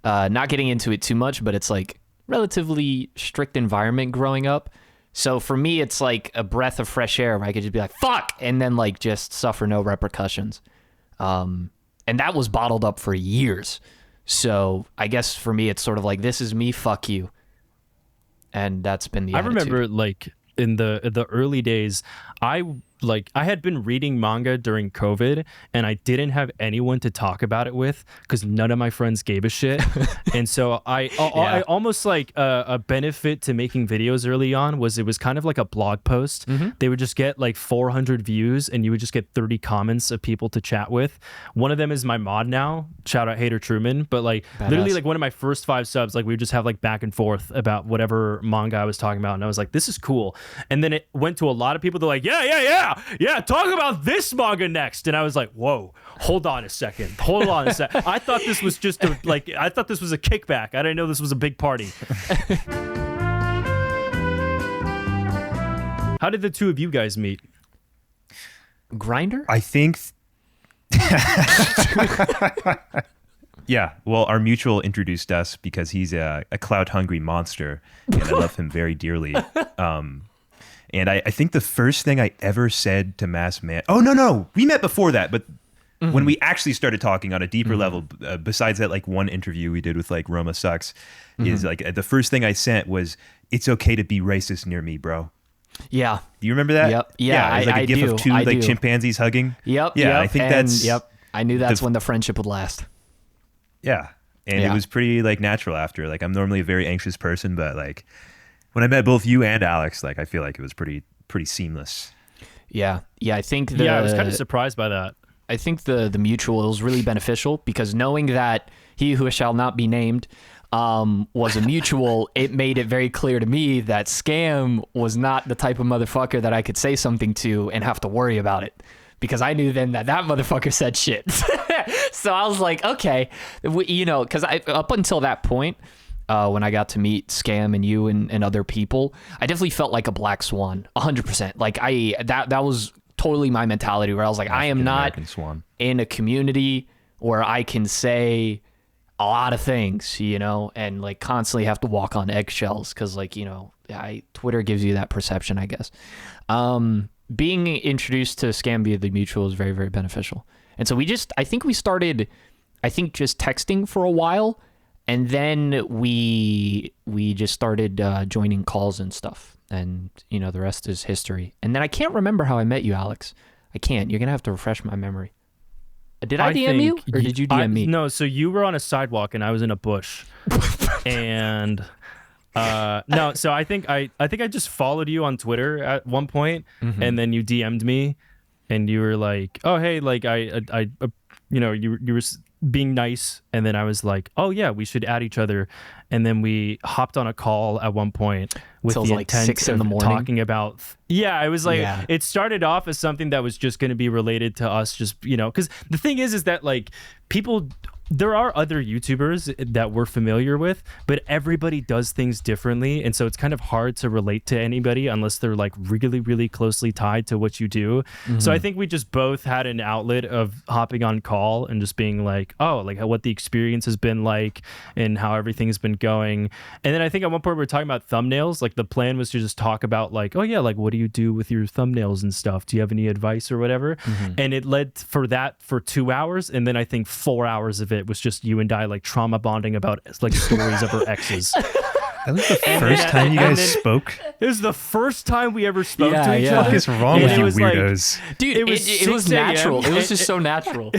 [SPEAKER 3] Not getting into it too much, but it's like relatively strict environment growing up. So for me, it's like a breath of fresh air where I could just be like, fuck, and then like just suffer no repercussions. And that was bottled up for years. So I guess for me, it's sort of like, this is me, fuck you. And that's been the attitude.
[SPEAKER 1] I remember like in the early days, I like I had been reading manga during COVID and I didn't have anyone to talk about it with because none of my friends gave a shit. And so I almost like a benefit to making videos early on was it was kind of like a blog post. They would just get like 400 views and you would just get 30 comments of people to chat with. One of them is my mod now. Shout out Hater Truman. But like literally like one of my first 5 subs, like we would just have like back and forth about whatever manga I was talking about. And I was like, this is cool. And then it went to a lot of people. They're like, yeah, talk about this manga next. And I was like, whoa, hold on a second. I thought this was just I thought this was a kickback. I didn't know this was a big party. How did the two of you guys meet?
[SPEAKER 3] Grinder?
[SPEAKER 2] I think. Yeah, well, our mutual introduced us because he's a clout-hungry monster, and I love him very dearly. And I think the first thing I ever said to Mass Man... Oh, no, we met before that, but when we actually started talking on a deeper level, besides that like one interview we did with like Roma Sucks, is like the first thing I sent was, it's okay to be racist near me, bro.
[SPEAKER 3] Yeah.
[SPEAKER 2] Do you remember that?
[SPEAKER 3] Yep. Yeah,
[SPEAKER 2] it was like a gif
[SPEAKER 3] do.
[SPEAKER 2] of two like chimpanzees hugging.
[SPEAKER 3] Yep.
[SPEAKER 2] Yeah,
[SPEAKER 3] yep.
[SPEAKER 2] I think
[SPEAKER 3] and,
[SPEAKER 2] that's...
[SPEAKER 3] Yep. I knew that's when the friendship would last.
[SPEAKER 2] Yeah. And it was pretty like natural after. Like I'm normally a very anxious person, but like when I met both you and Alex, like I feel like it was pretty seamless.
[SPEAKER 3] Yeah. I think
[SPEAKER 1] I was kind of surprised by that.
[SPEAKER 3] I think the mutual was really beneficial because knowing that he who shall not be named was a mutual, it made it very clear to me that Scam was not the type of motherfucker that I could say something to and have to worry about it. Because I knew then that motherfucker said shit. So I was like, okay, because up until that point, when I got to meet Scam and you and other people, I definitely felt like a black swan, 100%. Like that was totally my mentality where I was like, I am not in a community where I can say a lot of things, and like constantly have to walk on eggshells because like, Twitter gives you that perception, I guess. Being introduced to Scam via the mutual is very, very beneficial. And so I think we started, just texting for a while. And then we just started joining calls and stuff. And, the rest is history. And then I can't remember how I met you, Alex. I can't. You're going to have to refresh my memory. Did I DM you or did you DM me?
[SPEAKER 1] No, so you were on a sidewalk and I was in a bush. And... no, so I think I just followed you on Twitter at one point, and then you DM'd me, and you were like, "Oh, hey, like I you were being nice," and then I was like, "Oh yeah, we should add each other," and then we hopped on a call at one point with the
[SPEAKER 3] like
[SPEAKER 1] intent
[SPEAKER 3] 6 in the
[SPEAKER 1] of
[SPEAKER 3] morning.
[SPEAKER 1] talking about. Yeah, it was like it started off as something that was just going to be related to us, just because the thing is that like people. There are other YouTubers that we're familiar with, but everybody does things differently. And so it's kind of hard to relate to anybody unless they're like really, really closely tied to what you do. So I think we just both had an outlet of hopping on call and just being like, oh, like what the experience has been like and how everything has been going. And then I think at one point we were talking about thumbnails. Like the plan was to just talk about like, oh yeah, like what do you do with your thumbnails and stuff? Do you have any advice or whatever? And it led for 2 hours. And then I think 4 hours of it was just you and I like trauma bonding about like stories of our exes.
[SPEAKER 2] That was the first time you guys spoke?
[SPEAKER 1] It was the first time we ever spoke to each
[SPEAKER 2] What
[SPEAKER 1] other.
[SPEAKER 2] is wrong with you weirdos?
[SPEAKER 3] Like, dude, it was natural. It was just so natural.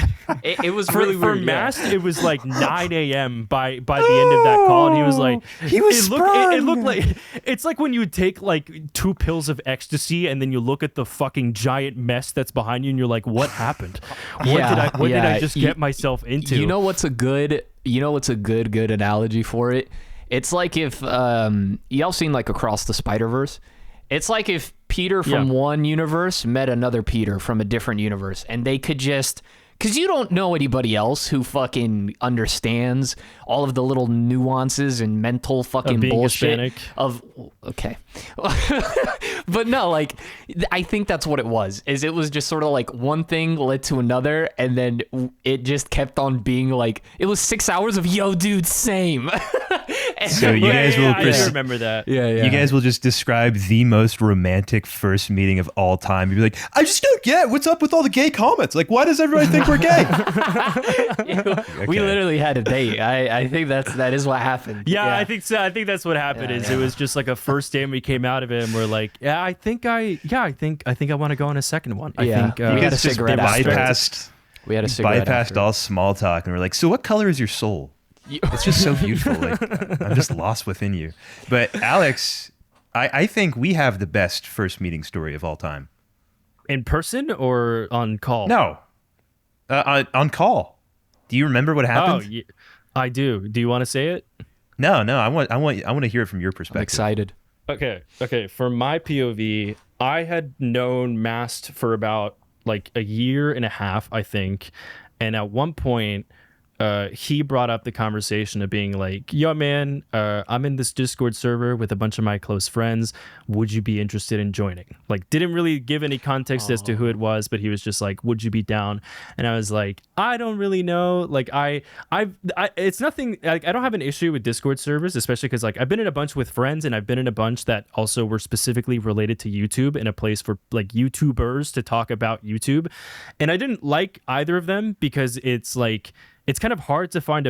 [SPEAKER 3] It was really
[SPEAKER 1] for
[SPEAKER 3] weird.
[SPEAKER 1] Mast, it was like 9 a.m. by the end of that call, and he was like, it looked like it's like when you take like 2 pills of ecstasy and then you look at the fucking giant mess that's behind you, and you're like, what happened? What did I just get myself into?
[SPEAKER 3] You know what's a good analogy for it? It's like if y'all seen like Across the Spider-Verse. It's like if Peter from one universe met another Peter from a different universe, and they could just, because you don't know anybody else who fucking understands all of the little nuances and mental fucking bullshit
[SPEAKER 1] Hispanic.
[SPEAKER 3] Okay. But no, like I think that's what it was. Is it was just sort of like one thing led to another, and then it just kept on being like it was 6 hours of yo dude same.
[SPEAKER 2] So you guys will
[SPEAKER 1] I do remember that.
[SPEAKER 3] Yeah, yeah.
[SPEAKER 2] you guys will just describe the most romantic first meeting of all time. You'd be like, I just don't get what's up with all the gay comments. Like, why does everybody think we're gay?
[SPEAKER 3] We
[SPEAKER 2] Okay.
[SPEAKER 3] literally had a date. I think that is what happened.
[SPEAKER 1] Yeah, I think so. I think that's what happened. It was just like a first day, and we came out of it, and we're like, I think I want to go on a second one. I think
[SPEAKER 3] we had a
[SPEAKER 2] Just
[SPEAKER 3] cigarette after.
[SPEAKER 2] bypassed
[SPEAKER 3] We had a cigarette
[SPEAKER 2] bypassed
[SPEAKER 3] after.
[SPEAKER 2] all small talk, and we're like, so what color is your soul? It's just so beautiful. Like, I'm just lost within you. But Alex, I think we have the best first meeting story of all time.
[SPEAKER 1] in person or on call.
[SPEAKER 2] No, on call. Do you remember what
[SPEAKER 1] Oh,
[SPEAKER 2] happened?
[SPEAKER 1] yeah, I do. Do you want to say it?
[SPEAKER 2] No. I want to hear it from your
[SPEAKER 3] I'm
[SPEAKER 2] perspective.
[SPEAKER 3] excited.
[SPEAKER 1] Okay. From my POV, I had known Mast for about like a year and a half, I think. And at one point, he brought up the conversation of being like, yo, man, I'm in this Discord server with a bunch of my close friends. Would you be interested in joining? Like, didn't really give any context as to who it was, but he was just like, would you be down? And I was like, I don't really know. Like, it's nothing, like, I don't have an issue with Discord servers, especially because, like, I've been in a bunch with friends, and I've been in a bunch that also were specifically related to YouTube, in a place for, like, YouTubers to talk about YouTube. And I didn't like either of them because it's, like, it's kind of hard to find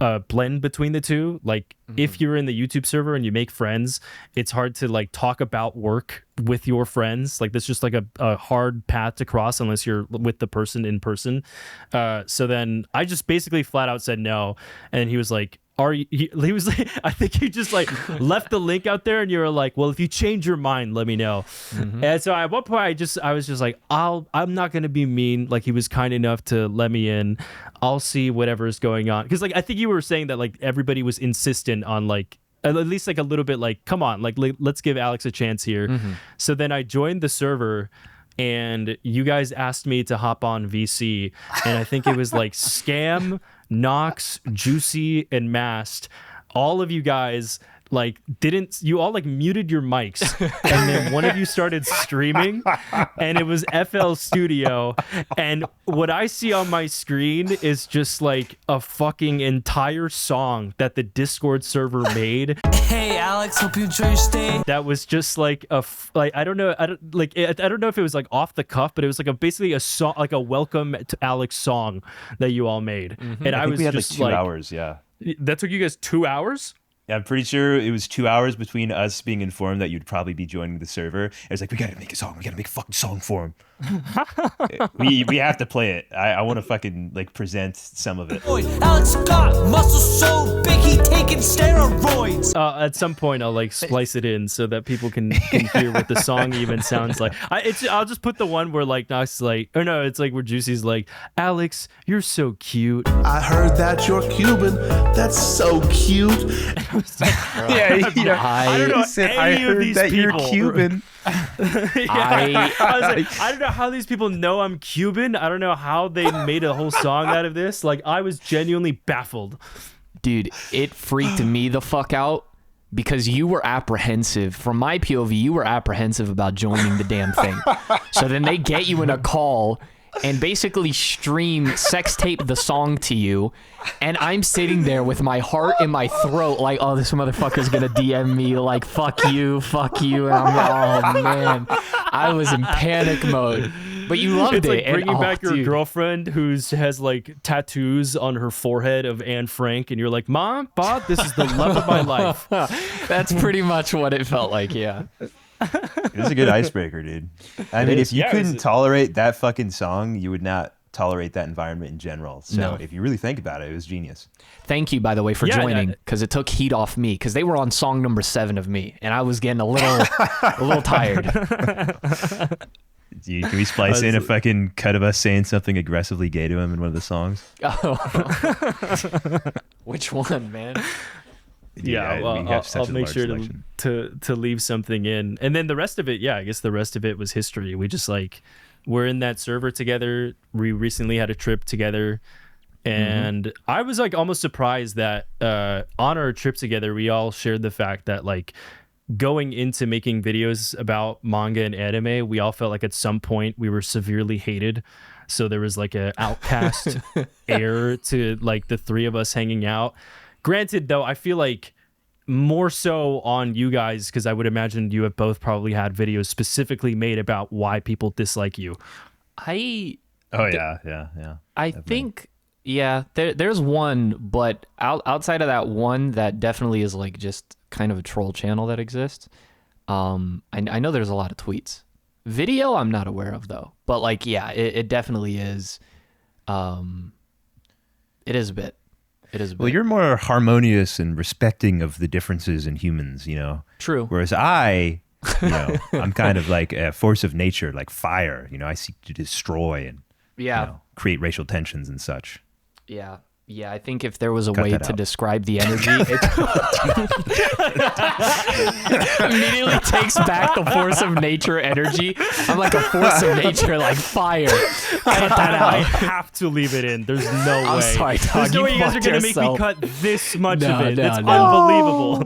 [SPEAKER 1] a blend between the two. Like, if you're in the YouTube server and you make friends, it's hard to, like, talk about work with your friends. Like, that's just like a hard path to cross unless you're with the person in person. So then I just basically flat out said no. And he was like, he was like, I think he just like left the link out there, and you were like, well, if you change your mind, let me know. And so at one point I was just like, I'm not going to be mean. Like, he was kind enough to let me in. I'll see whatever's going on. Cause like, I think you were saying that like everybody was insistent on like, at least like a little bit like, come on, like, let's give Alex a chance here. So then I joined the server, and you guys asked me to hop on VC, and I think it was like Scam, Nox, Juicy, and Mast. All of you guys like you all like muted your mics, and then one of you started streaming, and it was FL Studio, and what I see on my screen is just like a fucking entire song that the Discord server made.
[SPEAKER 6] Hey Alex, hope you enjoy your stay.
[SPEAKER 1] That was just like I don't know if it was like off the cuff, but it was like basically a song, like a welcome to Alex song that you all made. And I
[SPEAKER 2] I think
[SPEAKER 1] was
[SPEAKER 2] we had like
[SPEAKER 1] just
[SPEAKER 2] 2 hours. Yeah.
[SPEAKER 1] That took you guys 2 hours?
[SPEAKER 2] Yeah, I'm pretty sure it was 2 hours between us being informed that you'd probably be joining the server. It was like, we gotta make a song. We gotta make a fucking song for him. we have to play it. I want to fucking like present some of it.
[SPEAKER 6] Boy, Alex got muscle so big he taking steroids.
[SPEAKER 1] At some point, I'll like splice it in so that people can hear what the song even sounds like. I'll just put the one where like Nox is like, or no, it's like where Juicy's like, Alex, you're so cute.
[SPEAKER 7] I heard that you're Cuban. That's so cute.
[SPEAKER 4] Yeah,
[SPEAKER 1] I don't know
[SPEAKER 4] said,
[SPEAKER 1] any
[SPEAKER 4] I
[SPEAKER 1] of
[SPEAKER 4] heard
[SPEAKER 1] these
[SPEAKER 4] that
[SPEAKER 1] people.
[SPEAKER 4] you're Cuban.
[SPEAKER 1] I was like, I don't know how these people know I'm Cuban. I don't know how they made a whole song out of this. Like, I was genuinely baffled.
[SPEAKER 3] Dude, it freaked me the fuck out because you were apprehensive. From my POV, you were apprehensive about joining the damn thing. So then they get you in a call and basically sex tape the song to you, and I'm sitting there with my heart in my throat like, oh, this motherfucker's gonna DM me like, fuck you, and I'm like, oh man, I was in panic mode. But you loved
[SPEAKER 1] It's
[SPEAKER 3] it.
[SPEAKER 1] like
[SPEAKER 3] and-
[SPEAKER 1] bringing back your
[SPEAKER 3] dude.
[SPEAKER 1] girlfriend who has like tattoos on her forehead of Anne Frank, and you're like, Mom, Bob, this is the love of my life.
[SPEAKER 3] That's pretty much what it felt like, yeah.
[SPEAKER 2] It was a good icebreaker, dude. I mean, if you couldn't tolerate that fucking song, you would not tolerate that environment in general. So
[SPEAKER 3] No.
[SPEAKER 2] if you really think about it, it was genius.
[SPEAKER 3] Thank you, by the way, for
[SPEAKER 1] Yeah,
[SPEAKER 3] joining, because it took heat off me, because they were on song number 7 of me, and I was getting a little tired.
[SPEAKER 2] Can we splice in a fucking cut of us saying something aggressively gay to him in one of the songs?
[SPEAKER 3] Which one, man?
[SPEAKER 1] Yeah, well,
[SPEAKER 2] we have such
[SPEAKER 1] I'll
[SPEAKER 2] a
[SPEAKER 1] make
[SPEAKER 2] large
[SPEAKER 1] sure
[SPEAKER 2] selection.
[SPEAKER 1] to leave something in, and then the rest of it, yeah, I guess the rest of it was history. We just like we're in that server together. We recently had a trip together, and I was like almost surprised that on our trip together, we all shared the fact that like going into making videos about manga and anime, we all felt like at some point we were severely hated. So there was like a outcast air to like the three of us hanging out. Granted, though, I feel like more so on you guys, because I would imagine you have both probably had videos specifically made about why people dislike you.
[SPEAKER 2] Oh yeah.
[SPEAKER 3] I think, yeah, there's one, but outside of that one, that definitely is like just kind of a troll channel that exists. I know there's a lot of tweets. Video, I'm not aware of though, but like, yeah, it definitely is. It is a bit. It is a bit.
[SPEAKER 2] Well, you're more harmonious and respecting of the differences in humans, you know.
[SPEAKER 3] True.
[SPEAKER 2] Whereas I, you know, I'm kind of like a force of nature, like fire. You know, I seek to destroy and create racial tensions and such.
[SPEAKER 3] Yeah. Yeah, I think if there was a
[SPEAKER 2] Cut
[SPEAKER 3] way
[SPEAKER 2] that
[SPEAKER 3] to
[SPEAKER 2] out.
[SPEAKER 3] describe the energy, it immediately takes back the force of nature energy. I'm like a force of nature, like fire. Cut that
[SPEAKER 1] I
[SPEAKER 3] out.
[SPEAKER 1] have to leave it in. There's no
[SPEAKER 3] I'm
[SPEAKER 1] way.
[SPEAKER 3] sorry, dog.
[SPEAKER 1] There's no way you guys are going to make me cut this much of it. That's unbelievable.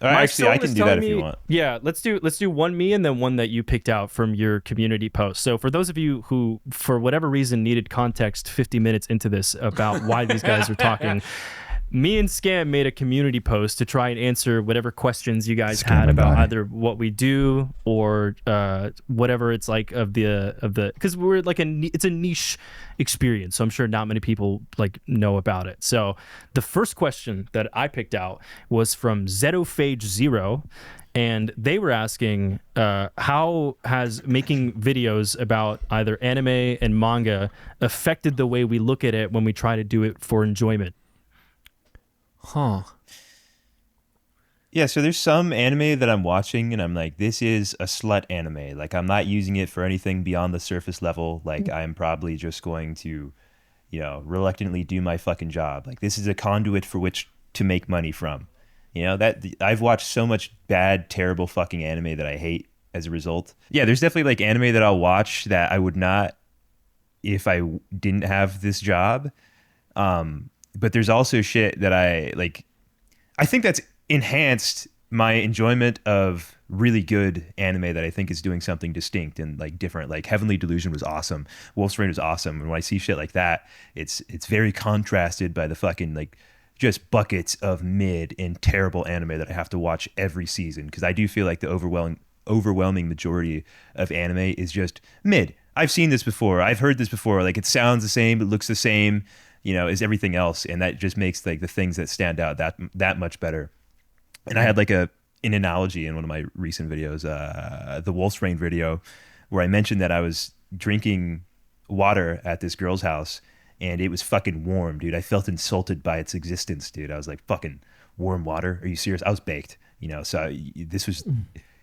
[SPEAKER 1] My
[SPEAKER 2] Actually, I
[SPEAKER 1] soul
[SPEAKER 2] can
[SPEAKER 1] is
[SPEAKER 2] do that
[SPEAKER 1] telling
[SPEAKER 2] if you
[SPEAKER 1] me-
[SPEAKER 2] want.
[SPEAKER 1] Yeah, let's do one me and then one that you picked out from your community post. So for those of you who, for whatever reason, needed context 50 minutes into this about why these guys are talking, me and Scam made a community post to try and answer whatever questions you guys had about either what we do or whatever it's like of the because we're like it's a niche experience, so I'm sure not many people like know about it. So the first question that I picked out was from Zetophage0, and they were asking how has making videos about either anime and manga affected the way we look at it when we try to do it for enjoyment.
[SPEAKER 3] Huh.
[SPEAKER 2] Yeah, so there's some anime that I'm watching and I'm like, this is a slut anime. Like, I'm not using it for anything beyond the surface level. Like, I'm probably just going to, you know, reluctantly do my fucking job. Like, this is a conduit for which to make money from. You know, that I've watched so much bad, terrible fucking anime that I hate as a result. Yeah, there's definitely like anime that I'll watch that I would not if I didn't have this job. But there's also shit that I like. I think that's enhanced my enjoyment of really good anime that I think is doing something distinct and like different. Like Heavenly Delusion was awesome. Wolf's Rain was awesome. And when I see shit like that, it's very contrasted by the fucking like just buckets of mid and terrible anime that I have to watch every season. Because I do feel like the overwhelming majority of anime is just mid. I've seen this before. I've heard this before. Like it sounds the same. It looks the same, you know, as everything else. And that just makes like the things that stand out that much better. And I had like an analogy in one of my recent videos, the Wolf's Rain video, where I mentioned that I was drinking water at this girl's house and it was fucking warm, dude. I felt insulted by its existence, dude. I was like, fucking warm water? Are you serious? I was baked, you know, so this was...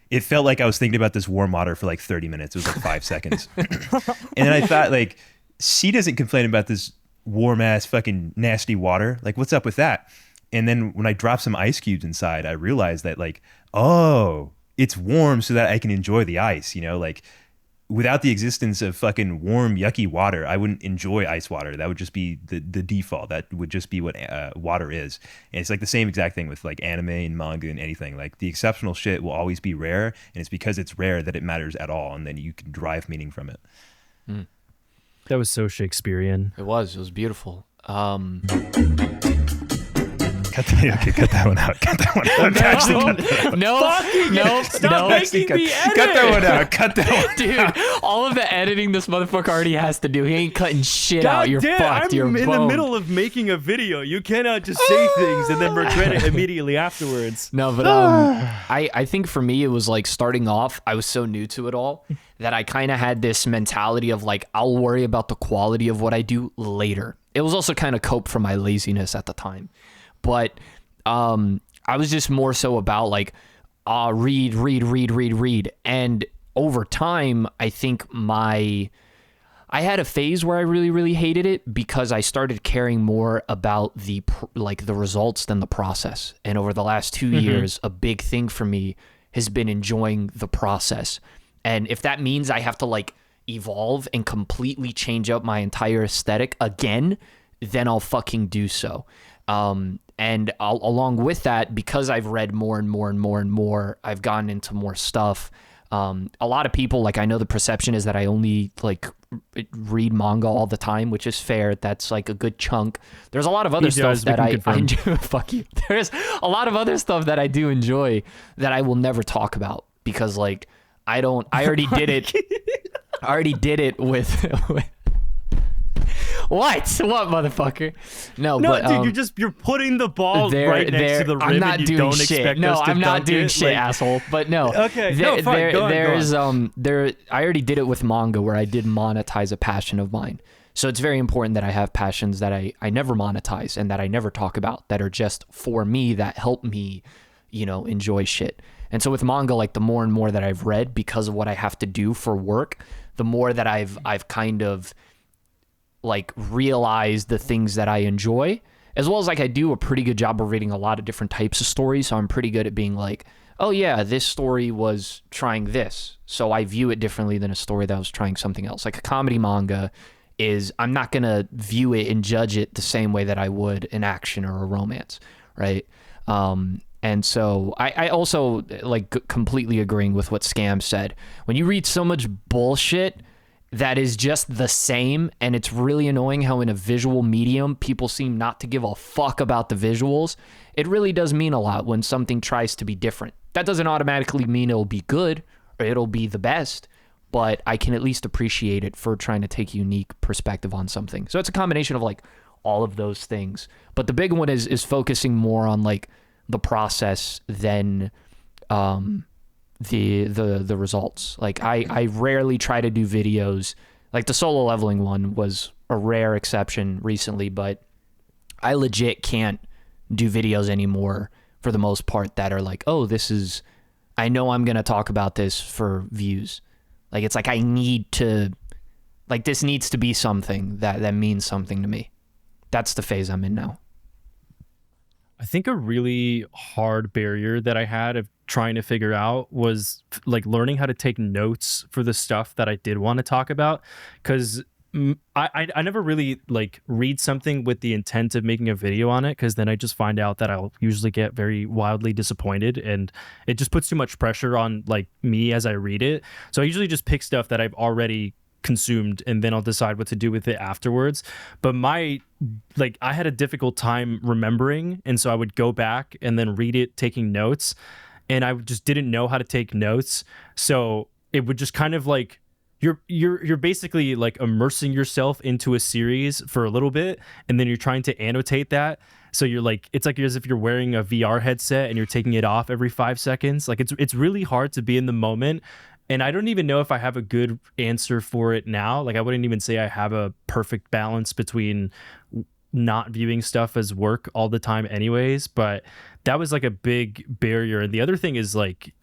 [SPEAKER 2] It felt like I was thinking about this warm water for like 30 minutes. It was like 5 seconds. And then I thought, like, she doesn't complain about this warm ass fucking nasty water. Like, what's up with that? And then when I dropped some ice cubes inside, I realized that, like, oh, it's warm so that I can enjoy the ice, you know? Like, without the existence of fucking warm, yucky water, I wouldn't enjoy ice water. That would just be the default. That would just be what water is. And it's like the same exact thing with like anime and manga and anything. Like the exceptional shit will always be rare, and it's because it's rare that it matters at all, and then you can derive meaning from it.
[SPEAKER 1] That was so Shakespearean.
[SPEAKER 3] It was beautiful.
[SPEAKER 2] Cut that one out. Cut that one out. Actually,
[SPEAKER 3] No.
[SPEAKER 1] Stop making me edit.
[SPEAKER 2] cut that one out. Cut that one.
[SPEAKER 3] Dude, all of the editing this motherfucker already has to do. He ain't cutting shit
[SPEAKER 1] God
[SPEAKER 3] out. You're
[SPEAKER 1] damn,
[SPEAKER 3] fucked. You're
[SPEAKER 1] I'm in the
[SPEAKER 3] boned.
[SPEAKER 1] middle of making a video. You cannot just say things and then regret it immediately afterwards.
[SPEAKER 3] No, but I think for me it was like starting off, I was so new to it all that I kind of had this mentality of like, I'll worry about the quality of what I do later. It was also kind of cope from my laziness at the time. But I was just more so about like, read. And over time, I think I had a phase where I really, really hated it because I started caring more about the results than the process. And over the last 2 years, a big thing for me has been enjoying the process. And if that means I have to like evolve and completely change up my entire aesthetic again, then I'll fucking do so. And along with that, because I've read more and more, I've gotten into more stuff. A lot of people, like, I know the perception is that I only like read manga all the time, which is fair. That's like a good chunk. There's a lot of other stuff that I enjoy. Fuck you. There's a lot of other stuff that I do enjoy that I will never talk about because, like, I already did it. I already did it with What, motherfucker? No, but
[SPEAKER 1] dude, you're putting the ball right next to the rim.
[SPEAKER 3] I'm not
[SPEAKER 1] and you
[SPEAKER 3] doing
[SPEAKER 1] don't
[SPEAKER 3] shit.
[SPEAKER 1] expect
[SPEAKER 3] No,
[SPEAKER 1] us to
[SPEAKER 3] I'm not
[SPEAKER 1] dunk
[SPEAKER 3] doing
[SPEAKER 1] it.
[SPEAKER 3] shit,
[SPEAKER 1] Like,
[SPEAKER 3] asshole. But no,
[SPEAKER 1] okay, no, fine. Go on.
[SPEAKER 3] I already did it with manga where I did monetize a passion of mine. So it's very important that I have passions that I never monetize and that I never talk about, that are just for me, that help me, enjoy shit. And so with manga, like, the more and more that I've read because of what I have to do for work, the more that I've kind of like realized the things that I enjoy, as well as, like, I do a pretty good job of reading a lot of different types of stories. So I'm pretty good at being like, oh yeah, this story was trying this, so I view it differently than a story that was trying something else. Like a comedy manga is, I'm not going to view it and judge it the same way that I would an action or a romance, right? And so I also, like, completely agreeing with what Scam said. When you read so much bullshit that is just the same, and it's really annoying how in a visual medium, people seem not to give a fuck about the visuals, it really does mean a lot when something tries to be different. That doesn't automatically mean it'll be good or it'll be the best, but I can at least appreciate it for trying to take a unique perspective on something. So it's a combination of, like, all of those things. But the big one is focusing more on, like, the process than the results. Like, I rarely try to do videos. Like, the solo leveling one was a rare exception recently, but I legit can't do videos anymore for the most part that are like, oh, I know I'm going to talk about this for views. Like, it's like I need to, like, this needs to be something that means something to me. That's the phase I'm in now.
[SPEAKER 1] I think a really hard barrier that I had of trying to figure out was, like, learning how to take notes for the stuff that I did want to talk about, because I never really, like, read something with the intent of making a video on it, because then I just find out that I'll usually get very wildly disappointed, and it just puts too much pressure on, like, me as I read it. So I usually just pick stuff that I've already consumed, and then I'll decide what to do with it afterwards. But I had a difficult time remembering, and so I would go back and then read it taking notes, and I just didn't know how to take notes. So it would just kind of, like, you're basically, like, immersing yourself into a series for a little bit, and then you're trying to annotate that. So you're like, it's like as if you're wearing a VR headset and you're taking it off every 5 seconds. Like, it's really hard to be in the moment. And I don't even know if I have a good answer for it now. Like, I wouldn't even say I have a perfect balance between not viewing stuff as work all the time anyways, but that was, like, a big barrier. And the other thing is, like,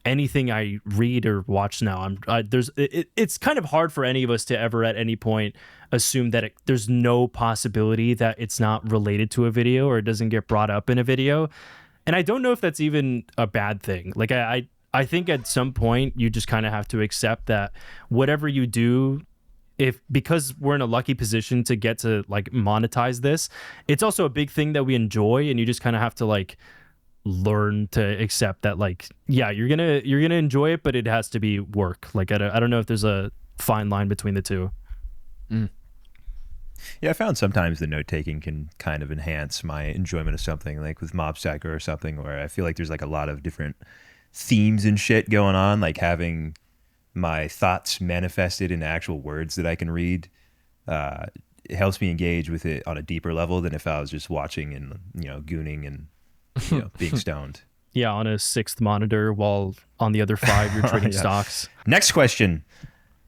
[SPEAKER 1] anything I read or watch now, it's kind of hard for any of us to ever at any point assume that there's no possibility that it's not related to a video or it doesn't get brought up in a video. And I don't know if that's even a bad thing. Like, I think at some point you just kind of have to accept that whatever you do, because we're in a lucky position to get to, like, monetize this, it's also a big thing that we enjoy, and you just kind of have to, like, learn to accept that, like, yeah, you're gonna enjoy it, but it has to be work. Like, I don't know if there's a fine line between the two.
[SPEAKER 2] Yeah, I found sometimes the note taking can kind of enhance my enjoyment of something, like with Mob Psycho or something, where I feel like there's, like, a lot of different themes and shit going on, like having my thoughts manifested in actual words that I can read. It helps me engage with it on a deeper level than if I was just watching and, gooning and, being stoned.
[SPEAKER 1] Yeah, on a 6th monitor while on the other 5 you're trading stocks.
[SPEAKER 2] Next question.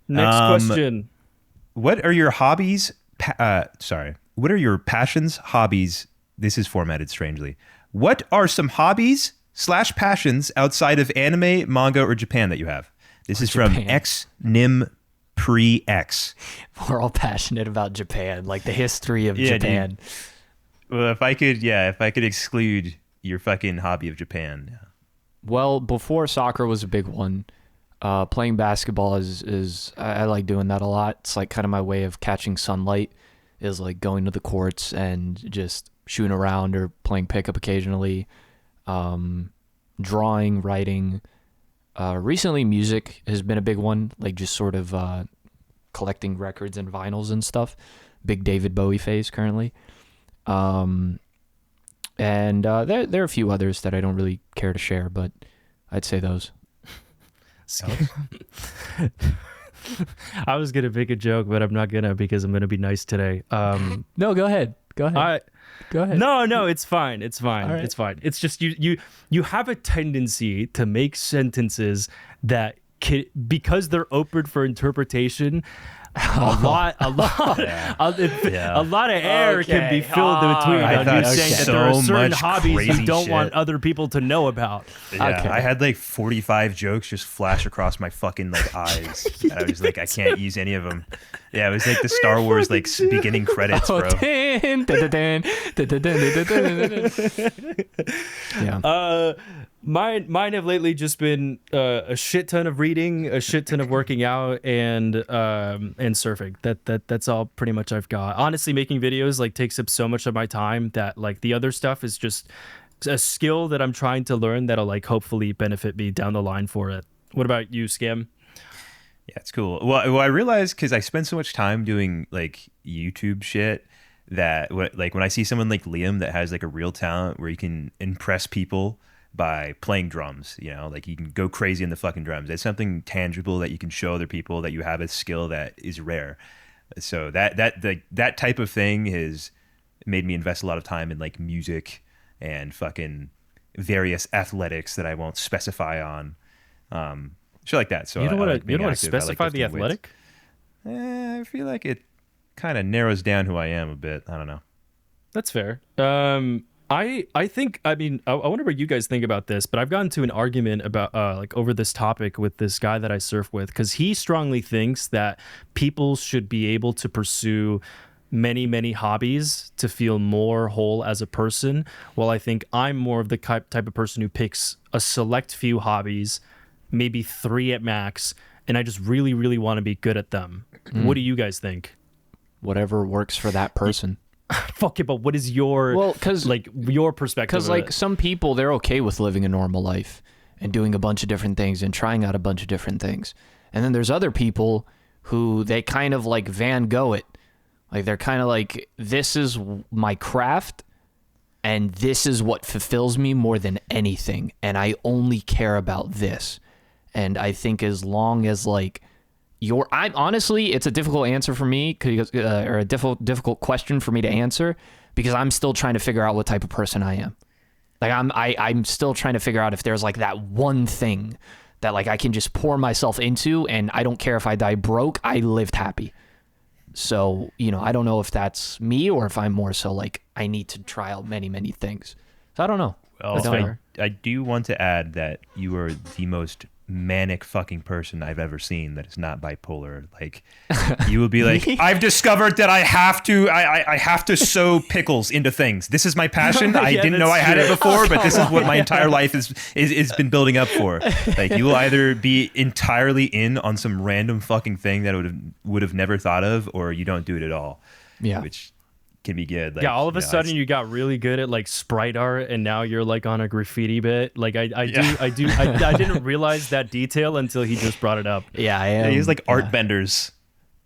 [SPEAKER 2] What are your hobbies? What are your passions, hobbies? This is formatted strangely. What are some hobbies / passions outside of anime, manga, or Japan that you have? This is from XNIM Pre-X.
[SPEAKER 3] We're all passionate about Japan, like the history of Japan.
[SPEAKER 2] Dude. Well, if I could exclude your fucking hobby of Japan. Yeah.
[SPEAKER 3] Well, before soccer was a big one, playing basketball is I like doing that a lot. It's like kind of my way of catching sunlight, is like going to the courts and just shooting around or playing pickup occasionally. Drawing, writing, Recently, music has been a big one, like just sort of collecting records and vinyls and stuff. Big David Bowie phase currently. And there are a few others that I don't really care to share, but I'd say those.
[SPEAKER 1] I was gonna make a joke, but I'm not gonna because I'm gonna be nice today.
[SPEAKER 3] No, go ahead. Go ahead. Go ahead.
[SPEAKER 1] No, it's fine. It's fine.
[SPEAKER 3] All right.
[SPEAKER 1] It's fine. It's just you have a tendency to make sentences that because they're open for interpretation. A lot of air can be filled in between
[SPEAKER 2] I
[SPEAKER 1] on
[SPEAKER 2] thought
[SPEAKER 1] you saying that there are
[SPEAKER 2] so
[SPEAKER 1] certain
[SPEAKER 2] much
[SPEAKER 1] hobbies you
[SPEAKER 2] crazy
[SPEAKER 1] don't
[SPEAKER 2] shit.
[SPEAKER 1] want other people to know about.
[SPEAKER 2] Yeah,
[SPEAKER 3] Okay.
[SPEAKER 2] I had like 45 jokes just flash across my fucking like eyes. I was like, I can't use any of them. Yeah, it was like the Star Wars like beginning credits, bro.
[SPEAKER 3] Yeah.
[SPEAKER 1] Mine have lately just been a shit ton of reading, a shit ton of working out, and surfing. That's all pretty much I've got. Honestly, making videos like takes up so much of my time that like the other stuff is just a skill that I'm trying to learn that'll like hopefully benefit me down the line for it. What about you, Scam?
[SPEAKER 2] Yeah, it's cool. Well, I realized because I spend so much time doing like YouTube shit that like when I see someone like Liam that has like a real talent where you can impress people by playing drums, you know, like you can go crazy in the fucking drums. It's something tangible that you can show other people that you have a skill that is rare. So that type of thing has made me invest a lot of time in like music and fucking various athletics that I won't specify on. Shit like that. So
[SPEAKER 1] You don't
[SPEAKER 2] I
[SPEAKER 1] want
[SPEAKER 2] like
[SPEAKER 1] to
[SPEAKER 2] being active. I like
[SPEAKER 1] specify the
[SPEAKER 2] lifting weights.
[SPEAKER 1] athletic?
[SPEAKER 2] I feel like it kind of narrows down who I am a bit. I don't know.
[SPEAKER 1] That's fair. I think, I mean, I wonder what you guys think about this, but I've gotten to an argument about like over this topic with this guy that I surf with, because he strongly thinks that people should be able to pursue many hobbies to feel more whole as a person, while I think I'm more of the type of person who picks a select few hobbies, maybe 3 at max, and I just really want to be good at them. What do you guys think?
[SPEAKER 3] Whatever works for that person.
[SPEAKER 1] Fuck it, but what is your like your perspective?
[SPEAKER 3] Because
[SPEAKER 1] of
[SPEAKER 3] like
[SPEAKER 1] it?
[SPEAKER 3] some people, they're okay with living a normal life and doing a bunch of different things and trying out a bunch of different things. And then there's other people who they kind of like Van Gogh it. Like they're kind of like, this is my craft and this is what fulfills me more than anything. And I only care about this. And I think as long as like I honestly, it's a difficult answer for me or a difficult question for me to answer because I'm still trying to figure out what type of person I am. Like I'm still trying to figure out if there's like that one thing that like I can just pour myself into and I don't care if I die broke, I lived happy. So, you know, I don't know if that's me or if I'm more so like I need to try out many things. So I don't know.
[SPEAKER 2] Well, I do want to add that you are the most manic fucking person I've ever seen that is not bipolar. Like you will be like, I've discovered that I have to sew pickles into things. This is my passion. I didn't know I had it before, but this is what my entire life is been building up for. Like you will either be entirely in on some random fucking thing that would have never thought of, or you don't do it at all.
[SPEAKER 3] Yeah.
[SPEAKER 2] Which can be good. Like,
[SPEAKER 1] yeah, all of a sudden you got really good at like sprite art, and now you're like on a graffiti bit. Like I didn't realize that detail until he just brought it up.
[SPEAKER 3] Yeah, I am.
[SPEAKER 2] He's like art benders.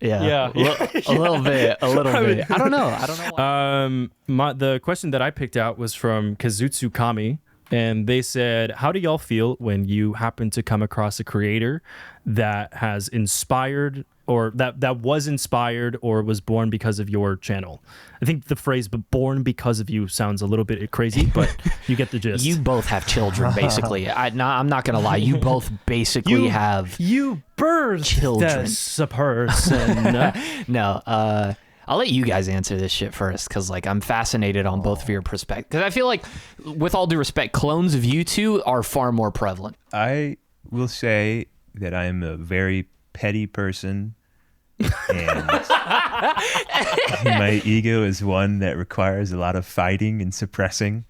[SPEAKER 3] Yeah. A little bit. I don't know. Why.
[SPEAKER 1] The question that I picked out was from Kazutsu Kami, and they said, how do y'all feel when you happen to come across a creator that has inspired or that was inspired or was born because of your channel? I think the phrase "but born because of you" sounds a little bit crazy, but you get the gist.
[SPEAKER 3] You both have children, basically. I'm not gonna lie. You both basically have
[SPEAKER 1] birthed
[SPEAKER 3] children.
[SPEAKER 1] a person.
[SPEAKER 3] No. I'll let you guys answer this shit first, because like I'm fascinated on both of your perspectives. Because I feel like, with all due respect, clones of you two are far more prevalent.
[SPEAKER 2] I will say that I'm a very petty person, and my ego is one that requires a lot of fighting and suppressing.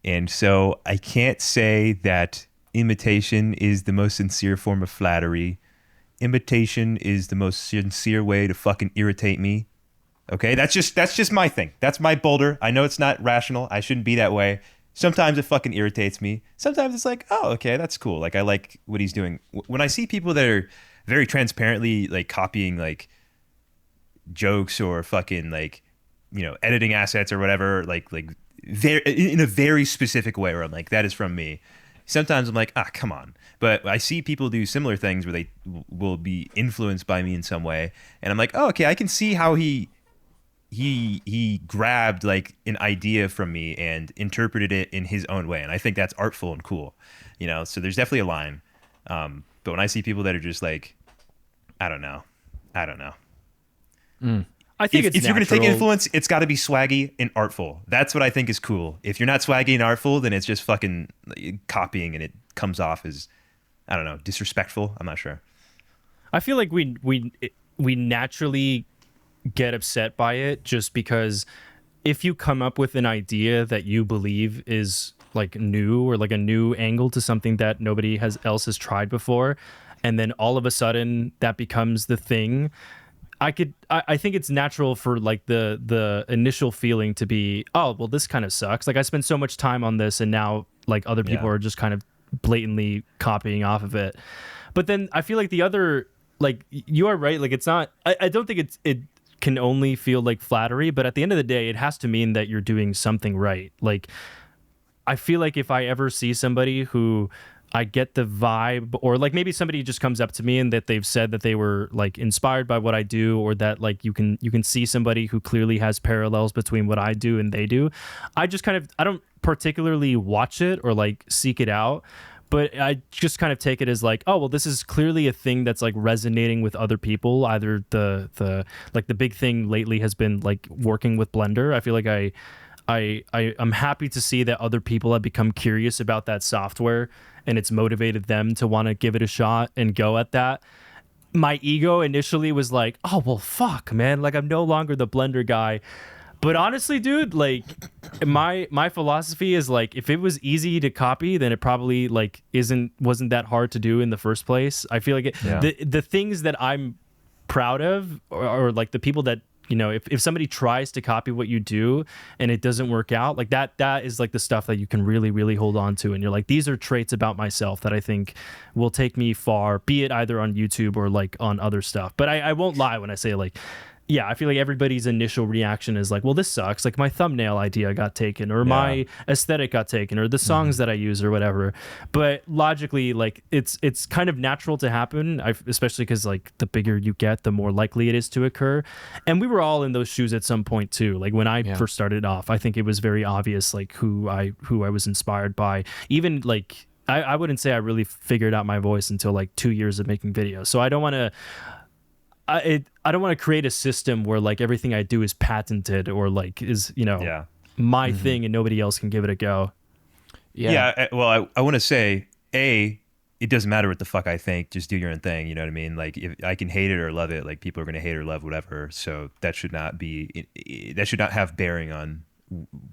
[SPEAKER 2] And so I can't say that imitation is the most sincere form of flattery. Imitation is the most sincere way to fucking irritate me. Okay, that's just my thing. That's my boulder. I know it's not rational. I shouldn't be that way. Sometimes it fucking irritates me. Sometimes it's like, oh, okay, that's cool. Like I like what he's doing. When I see people that are very transparently like copying like jokes or fucking like, you know, editing assets or whatever, like very in a very specific way where I'm like, that is from me. Sometimes I'm like, come on. But I see people do similar things where they will be influenced by me in some way, and I'm like, oh, okay, I can see how he grabbed like an idea from me and interpreted it in his own way, and I think that's artful and cool, you know. So there's definitely a line, but when I see people that are just like, I don't know.
[SPEAKER 1] I think
[SPEAKER 2] if you're going to take influence, it's got to be swaggy and artful. That's what I think is cool. If you're not swaggy and artful, then it's just fucking copying, and it comes off as, I don't know, disrespectful. I'm not sure.
[SPEAKER 1] I feel like we naturally get upset by it just because if you come up with an idea that you believe is like new or like a new angle to something that nobody else has tried before, and then all of a sudden that becomes the thing, I think it's natural for like the initial feeling to be, oh, well, this kind of sucks. Like I spent so much time on this and now like other people are just kind of blatantly copying off of it. But then I feel like the other, like you are right. Like it's not, I don't think it can only feel like flattery, but at the end of the day, it has to mean that you're doing something right. Like I feel like if I ever see somebody who I get the vibe, or like maybe somebody just comes up to me and that they've said that they were like inspired by what I do, or that like you can see somebody who clearly has parallels between what I do and they do. I just kind of, I don't particularly watch it or like seek it out, but I just kind of take it as like, oh, well, this is clearly a thing that's like resonating with other people. Either the like the big thing lately has been like working with Blender. I feel like I'm happy to see that other people have become curious about that software and it's motivated them to want to give it a shot and go at that. My ego initially was like, oh, well, fuck, man. Like, I'm no longer the Blender guy. But honestly, dude, like, my philosophy is like, if it was easy to copy, then it probably like wasn't that hard to do in the first place. I feel like the things that I'm proud of, or like the people that, you know, if somebody tries to copy what you do and it doesn't work out, like that is like the stuff that you can really, really hold on to. And you're like, these are traits about myself that I think will take me far, be it either on YouTube or like on other stuff. But I won't lie when I say like, yeah, I feel like everybody's initial reaction is like, well, this sucks. Like my thumbnail idea got taken, or my aesthetic got taken, or the songs that I use or whatever. But logically, like it's kind of natural to happen, especially because like the bigger you get, the more likely it is to occur. And we were all in those shoes at some point too. Like when I first started off, I think it was very obvious like who I was inspired by. Even like I wouldn't say I really figured out my voice until like 2 years of making videos. So I don't want to. I don't want to create a system where like everything I do is patented or like is, you know, my thing and nobody else can give it a go.
[SPEAKER 2] Well, I want to say, it doesn't matter what the fuck I think. Just do your own thing. You know what I mean? Like if I can hate it or love it, like people are going to hate or love whatever. So that should not have bearing on,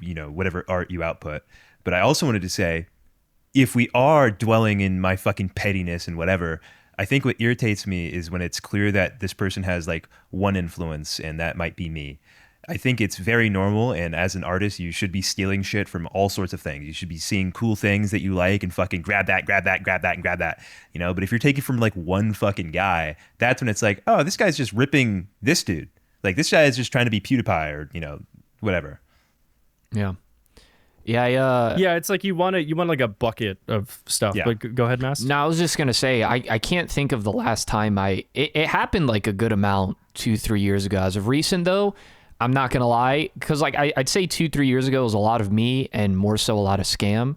[SPEAKER 2] you know, whatever art you output. But I also wanted to say, if we are dwelling in my fucking pettiness and whatever, I think what irritates me is when it's clear that this person has like one influence and that might be me. I think it's very normal, and as an artist, you should be stealing shit from all sorts of things. You should be seeing cool things that you like and fucking grab that, and grab that, you know? But if you're taking from like one fucking guy, that's when it's like, oh, this guy's just ripping this dude. Like this guy is just trying to be PewDiePie or, you know, whatever.
[SPEAKER 3] Yeah. Yeah,
[SPEAKER 1] it's like you want like a bucket of stuff.
[SPEAKER 2] Yeah.
[SPEAKER 1] But go ahead, Mass.
[SPEAKER 3] No, I was just gonna say I can't think of the last time it happened like a good amount 2-3 years ago. As of recent though, I'm not gonna lie, because like I'd say 2-3 years ago was a lot of me and more so a lot of Scam.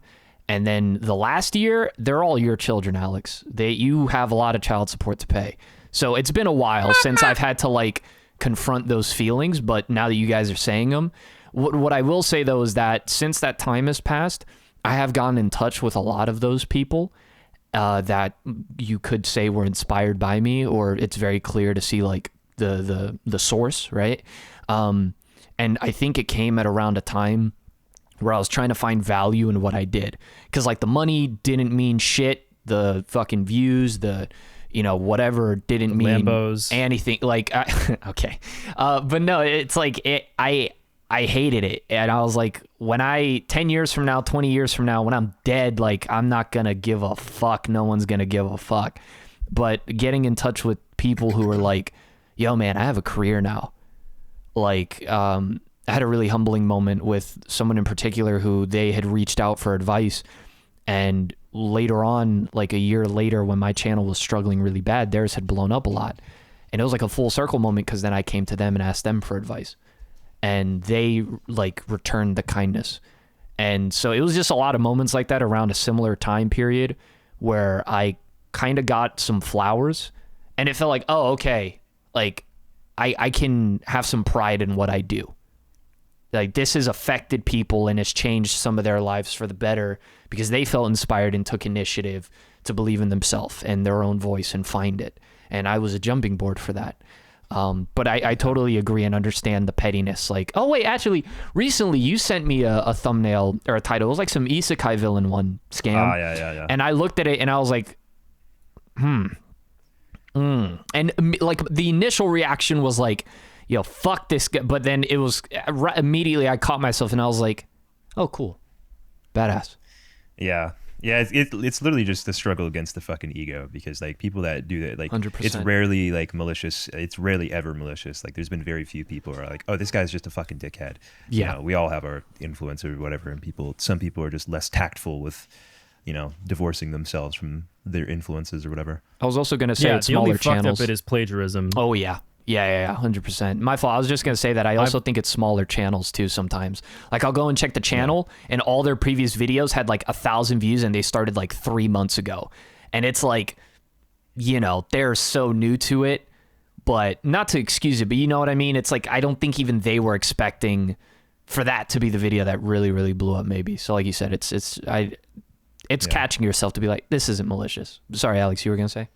[SPEAKER 3] And then the last year, they're all your children, Alex. You have a lot of child support to pay. So it's been a while since I've had to like confront those feelings, but now that you guys are saying them, what I will say though is that since that time has passed, I have gotten in touch with a lot of those people that you could say were inspired by me, or it's very clear to see like the source, right? And I think it came at around a time where I was trying to find value in what I did, because like the money didn't mean shit, the fucking views, the whatever didn't mean
[SPEAKER 1] Lambos.
[SPEAKER 3] anything. Like okay, but no, it's like I hated it. And I was like, 10 years from now, 20 years from now, when I'm dead, like, I'm not going to give a fuck. No one's going to give a fuck. But getting in touch with people who are like, yo, man, I have a career now. Like, I had a really humbling moment with someone in particular who they had reached out for advice. And later on, like a year later, when my channel was struggling really bad, theirs had blown up a lot. And it was like a full circle moment because then I came to them and asked them for advice. And they like returned the kindness. And so it was just a lot of moments like that around a similar time period where I kind of got some flowers and it felt like, oh, okay, like I can have some pride in what I do. Like this has affected people and has changed some of their lives for the better because they felt inspired and took initiative to believe in themselves and their own voice and find it. And I was a jumping board for that. But I totally agree and understand the pettiness. Like, oh wait, actually, recently you sent me a thumbnail or a title. It was like some isekai villain one scam.
[SPEAKER 2] Yeah.
[SPEAKER 3] And I looked at it and I was like, And like the initial reaction was like, yo, fuck this guy. But then it was immediately I caught myself and I was like, oh, cool. Badass.
[SPEAKER 2] Yeah. Yeah, it's literally just the struggle against the fucking ego because like people that do that, like
[SPEAKER 3] 100%.
[SPEAKER 2] It's rarely like malicious. It's rarely ever malicious. Like there's been very few people who are like, oh, this guy's just a fucking dickhead.
[SPEAKER 3] Yeah.
[SPEAKER 2] You know, we all have our influence or whatever, and some people are just less tactful with, you know, divorcing themselves from their influences or whatever.
[SPEAKER 3] I was also going to say it's
[SPEAKER 1] the only
[SPEAKER 3] smaller
[SPEAKER 1] fucked
[SPEAKER 3] channels.
[SPEAKER 1] up it is plagiarism.
[SPEAKER 3] Oh, yeah. Yeah, 100%. My fault. I was just going to say that I also think it's smaller channels too sometimes. Like I'll go and check the channel and all their previous videos had like 1,000 views and they started like 3 months ago. And it's like, you know, they're so new to it, but not to excuse it, but you know what I mean? It's like, I don't think even they were expecting for that to be the video that really, really blew up maybe. So like you said, it's catching yourself to be like, this isn't malicious. Sorry, Alex, you were going to say?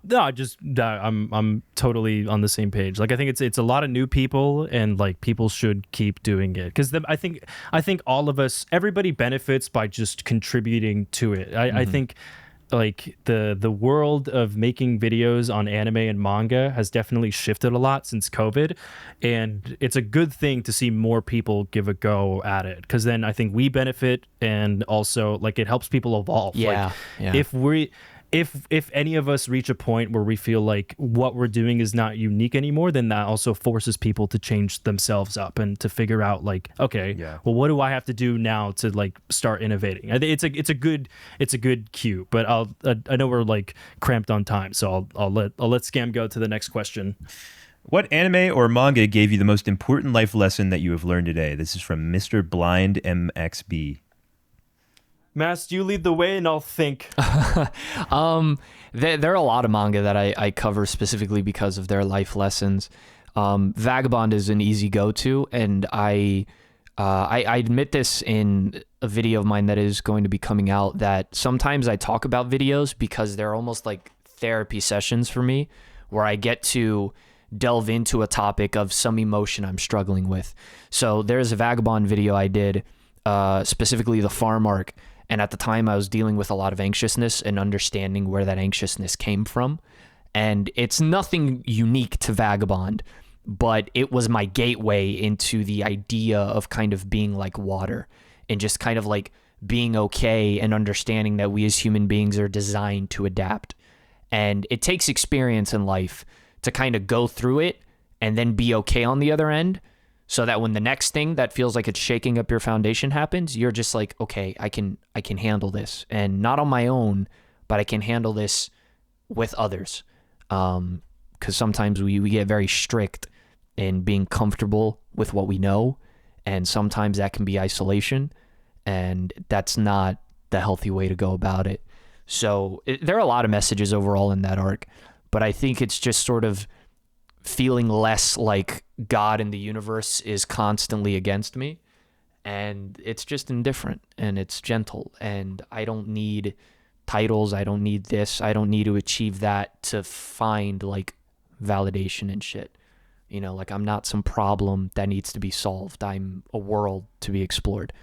[SPEAKER 1] No, I'm totally on the same page. Like I think it's a lot of new people, and like people should keep doing it because I think all of us, everybody benefits by just contributing to it. I think like the world of making videos on anime and manga has definitely shifted a lot since COVID, and it's a good thing to see more people give a go at it because then I think we benefit, and also like it helps people evolve.
[SPEAKER 3] Yeah,
[SPEAKER 1] like, if any of us reach a point where we feel like what we're doing is not unique anymore, then that also forces people to change themselves up and to figure out like, okay, well, what do I have to do now to like start innovating? I think it's a good cue, but I know we're like cramped on time, so I'll let Scam go to the next question.
[SPEAKER 2] What anime or manga gave you the most important life lesson that you have learned today? This is from Mr. Blind MXB.
[SPEAKER 1] Mass, you lead the way and I'll think.
[SPEAKER 3] There are a lot of manga that I cover specifically because of their life lessons. Vagabond is an easy go-to, and I admit this in a video of mine that is going to be coming out, that sometimes I talk about videos because they're almost like therapy sessions for me, where I get to delve into a topic of some emotion I'm struggling with. So there's a Vagabond video I did, specifically the farm arc. And at the time I was dealing with a lot of anxiousness and understanding where that anxiousness came from. And it's nothing unique to Vagabond, but it was my gateway into the idea of kind of being like water and just kind of like being okay and understanding that we as human beings are designed to adapt. And it takes experience in life to kind of go through it and then be okay on the other end, so that when the next thing that feels like it's shaking up your foundation happens, you're just like, okay, I can handle this, and not on my own, but I can handle this with others. Because sometimes we get very strict in being comfortable with what we know, and sometimes that can be isolation, and that's not the healthy way to go about it. So there are a lot of messages overall in that arc, but I think it's just sort of feeling less like God in the universe is constantly against me, and it's just indifferent and it's gentle, and I don't need titles, I don't need this, I don't need to achieve that to find like validation and shit. You know, like I'm not some problem that needs to be solved. I'm a world to be explored,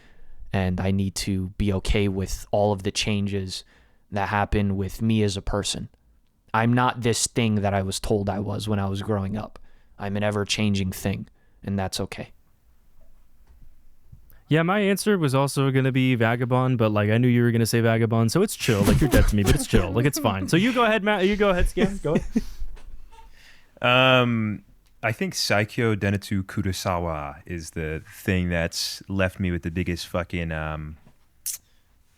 [SPEAKER 3] and I need to be okay with all of the changes that happen with me as a person. I'm not this thing that I was told I was when I was growing up. I'm an ever-changing thing, and that's okay.
[SPEAKER 1] Yeah, my answer was also gonna be Vagabond, but like I knew you were gonna say Vagabond, so it's chill. Like you're dead to me, but it's chill. Like it's fine. So you go ahead, Matt. You go ahead, Scam. Go ahead.
[SPEAKER 2] I think Saikyo Denetsu Kurosawa is the thing that's left me with the biggest fucking I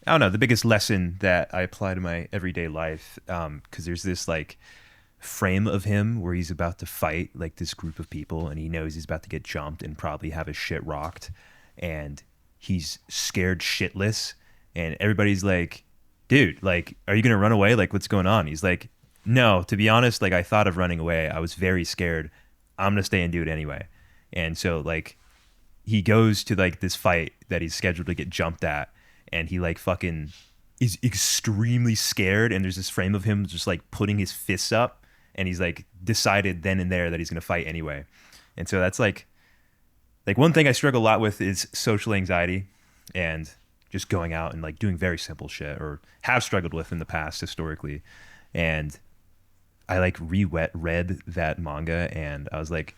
[SPEAKER 2] don't know, the biggest lesson that I apply to my everyday life. Because there's this like frame of him where he's about to fight like this group of people, and he knows he's about to get jumped and probably have his shit rocked, and he's scared shitless, and everybody's like, dude, like, are you gonna run away? Like, what's going on? He's like, no, to be honest, like I thought of running away. I was very scared. I'm gonna stay and do it anyway. And so like he goes to like this fight that he's scheduled to get jumped at, and he like fucking is extremely scared, and there's this frame of him just like putting his fists up, and he's like decided then and there that he's gonna fight anyway. And so that's like one thing I struggle a lot with is social anxiety, and just going out and like doing very simple shit, or have struggled with in the past historically. And I like read that manga, and I was like,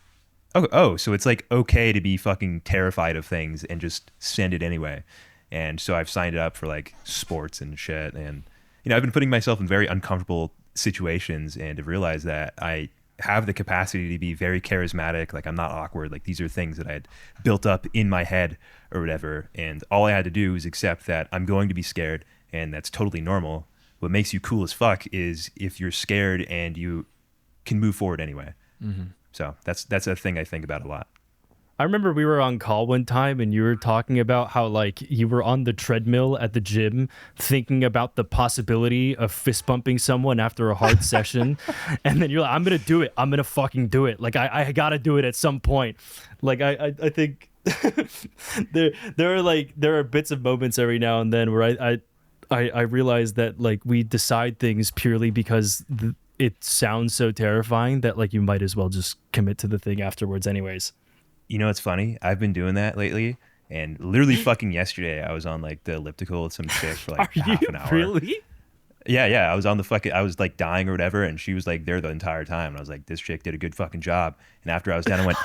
[SPEAKER 2] oh, so it's like okay to be fucking terrified of things and just send it anyway. And so I've signed up for like sports and shit, and I've been putting myself in very uncomfortable situations, and have realized that I have the capacity to be very charismatic. Like I'm not awkward. Like these are things that I had built up in my head or whatever, and all I had to do was accept that I'm going to be scared, and that's totally normal. What makes you cool as fuck is if you're scared and you can move forward anyway. Mm-hmm. So that's a thing I think about a lot.
[SPEAKER 1] I remember we were on call one time and you were talking about how like you were on the treadmill at the gym thinking about the possibility of fist bumping someone after a hard session. And then you're like, I'm going to do it. I'm going to fucking do it. Like I got to do it at some point. Like I think there are bits of moments every now and then where I realize that like we decide things purely because it sounds so terrifying that like you might as well just commit to the thing afterwards anyways.
[SPEAKER 2] You know what's funny? I've been doing that lately, and literally fucking yesterday I was on like the elliptical with some chick for like half an hour.
[SPEAKER 1] Really?
[SPEAKER 2] Yeah. I was on I was like dying or whatever, and she was like there the entire time. And I was like, this chick did a good fucking job. And after I was done, I went,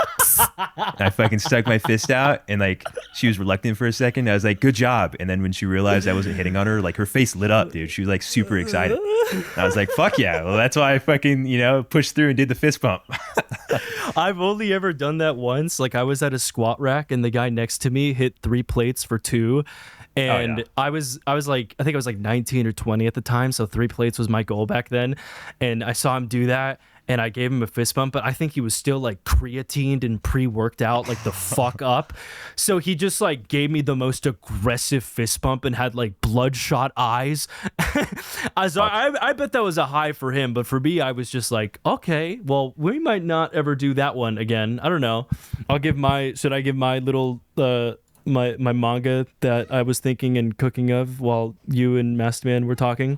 [SPEAKER 2] and I fucking stuck my fist out, and like she was reluctant for a second. I was like, good job. And then when she realized I wasn't hitting on her, like her face lit up, dude. She was like super excited. And I was like, fuck yeah. Well, that's why I fucking, pushed through and did the fist bump.
[SPEAKER 1] I've only ever done that once. Like I was at a squat rack and the guy next to me hit 3 plates for 2. And I was like, I think I was like 19 or 20 at the time. So 3 plates was my goal back then. And I saw him do that, and I gave him a fist bump, but I think he was still like creatined and pre-worked out like the fuck up. So he just like gave me the most aggressive fist bump and had like bloodshot eyes. I bet that was a high for him, but for me, I was just like, okay, well, we might not ever do that one again. I don't know. Should I give my little, my manga that I was thinking and cooking of while you and Masterman were talking?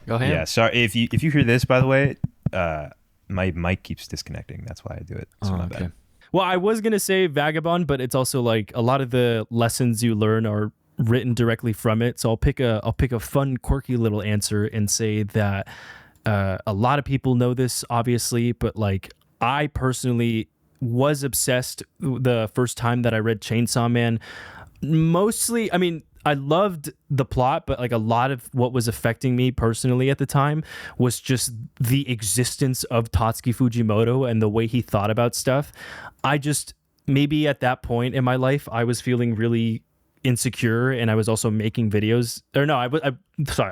[SPEAKER 3] Go ahead.
[SPEAKER 2] Yeah, sorry if you hear this, by the way, my mic keeps disconnecting. That's why I do it. So my bad.
[SPEAKER 1] Well, I was gonna say Vagabond, but it's also like a lot of the lessons you learn are written directly from it. So I'll pick a fun, quirky little answer and say that a lot of people know this, obviously, but like I personally was obsessed the first time that I read Chainsaw Man. Mostly, I mean, I loved the plot, but like a lot of what was affecting me personally at the time was just the existence of Tatsuki Fujimoto and the way he thought about stuff. Maybe at that point in my life, I was feeling really insecure, and I was also making videos. Or no, I